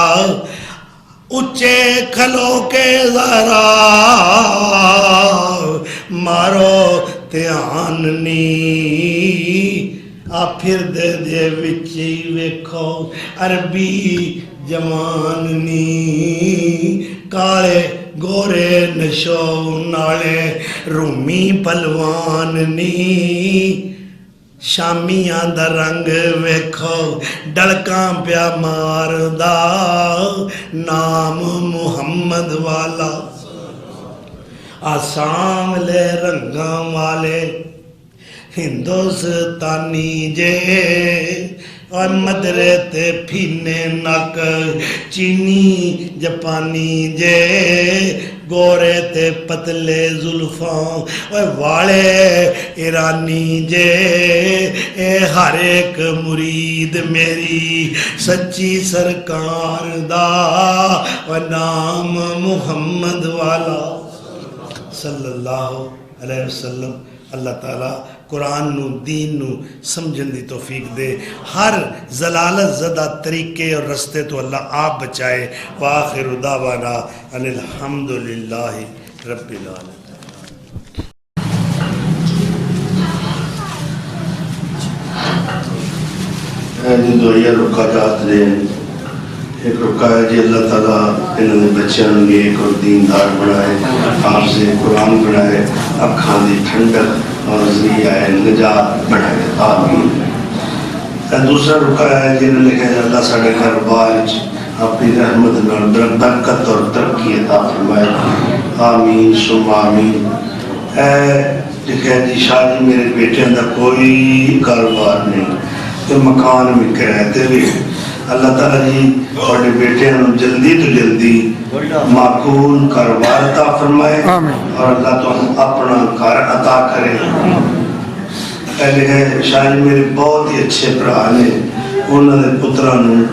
اچھے کھلو کے ذرا مارو ਧਿਆਨ ਨੀ ਆ ਫਿਰਦੇ ਦੇ ਵਿੱਚ ਹੀ ਵੇਖੋ ਅਰਬੀ ਜਵਾਨ ਨੀ ਕਾਲੇ ਗੋਰੇ ਨਸ਼ੋ ਨਾਲੇ ਰੂਮੀ ਪਹਿਲਵਾਨ ਨੀ ਸ਼ਾਮੀਆਂ ਦਾ ਰੰਗ ਵੇਖੋ ਡਲਕਾਂ ਪਿਆ ਮਾਰਦਾ ਨਾਮ ਮੁਹੰਮਦ ਵਾਲਾ ਆਸਾਮਲੇ ਰੰਗਾਂ ਵਾਲੇ ਹਿੰਦੁਸਤਾਨੀ ਜੇ اور مدرے تے پھینے نک چینی جپانی جے گورے تے پتلے زلفاں والے ایرانی جے اے ہر ایک مرید میری سچی سرکار دا نام محمد والا صلی اللہ علیہ وسلم. اللہ تعالیٰ قرآن نو دین نو سمجھن دی توفیق دے ہر ضلالت زدہ طریقے اور رستے تو اللہ آپ بچائے. وآخر دعوانا ان الحمدللہ رب العالمین. جی دوڑیا رکا جات نے ایک رکا ہے جی اللہ تعالیٰ انہوں نے بچیاں نے ایک اور دیندار بنائے آپ سے قرآن بنائے اکھاں دی ٹھنڈک اور ذریعہ نجات بنائے آمین. دوسرا رکا ہے جنہوں نے کہا اللہ ساڑھے گھر بارج اپنی رحمت نال برکت اور ترقی عطا فرمائے آمین سم آمین. لکھا ہے جی شادی میرے بیٹے اندر کوئی کاروبار نہیں تو مکان میں کہتے بھی اللہ تعالیٰ جی اور بیٹے ہم جلدی تو جلدی معقول کاروبار عطا فرمائے اور اللہ تو ہم اپنا کار عطا کرے. پہلے ہے شاید میرے بہت ہی اچھے برا نے انہوں نے پتران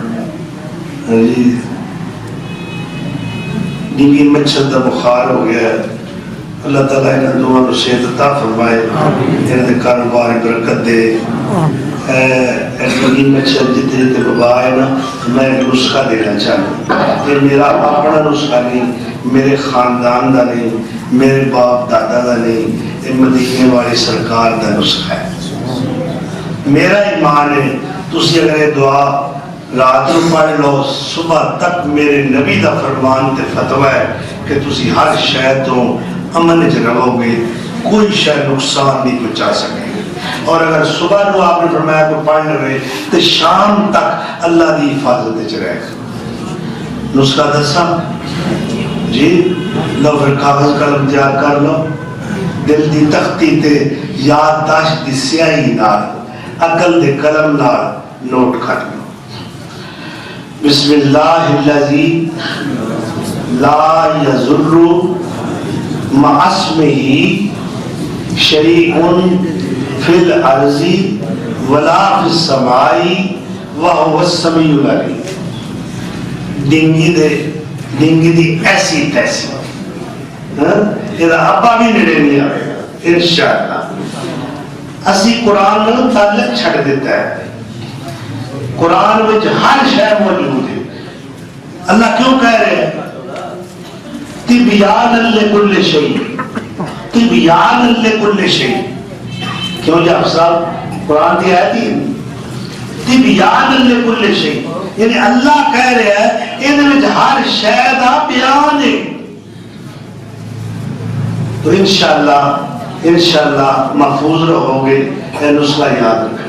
ڈنگی مچھر دا بخار ہو گیا ہے. اللہ تعالیٰ انہوں دونوں کو صحت عطا فرمائے انہوں نے کاروبار برکت دے. ڈنگی مچھر جتنے جتنے بابا ہے نا میں ایک نسخہ دینا چاہوں. یہ میرا اپنا نسخہ نہیں میرے خاندان دا نہیں میرے باپ دادا دا نہیں یہ مدینے والی سرکار دا نسخہ ہے. میرا ایمان ہے تسی اگر یہ دعا رات رو پڑھ لو صبح تک میرے نبی دا فرمان تے فتوہ ہے کہ تسی ہر شے تو امن وچ رہو گے کوئی شے نقصان نہیں پہنچا سکے. اور اگر صبح نو آپ نے فرمایا کو پڑھ لے تو شام تک اللہ دی حفاظت وچ رہے گا. نسخہ دسا جی لو پھر کاغذ قلم تیار کر لو دل دی تختی تے یادداشت دی سیاہی نال عقل دے قلم نال نوٹ کر لو. بسم اللہ الذی لا یضر مع اسمہ شیء فی الارض ولا فی السماء وهو السمیع العلیم. ڈنگی دی ایسی تیسی یہ ابا بھی نڑے نہیں آئے گا انشاءاللہ. اسی قرآن میں تعلق چھڑ دیتا ہے. قرآن میں ہر شے موجود ہے. اللہ کیوں کہہ رہے ہیں تبیان لکل شیء تبیان لکل شیء. کیوں جب صاحب قرآن کی آیت ہی تبیان لکل شیء یعنی اللہ کہہ رہے ہیں ان میں ہر شے دا بیان ہے. تو انشاءاللہ محفوظ رہو گے. اے نسخہ یاد رکھیں.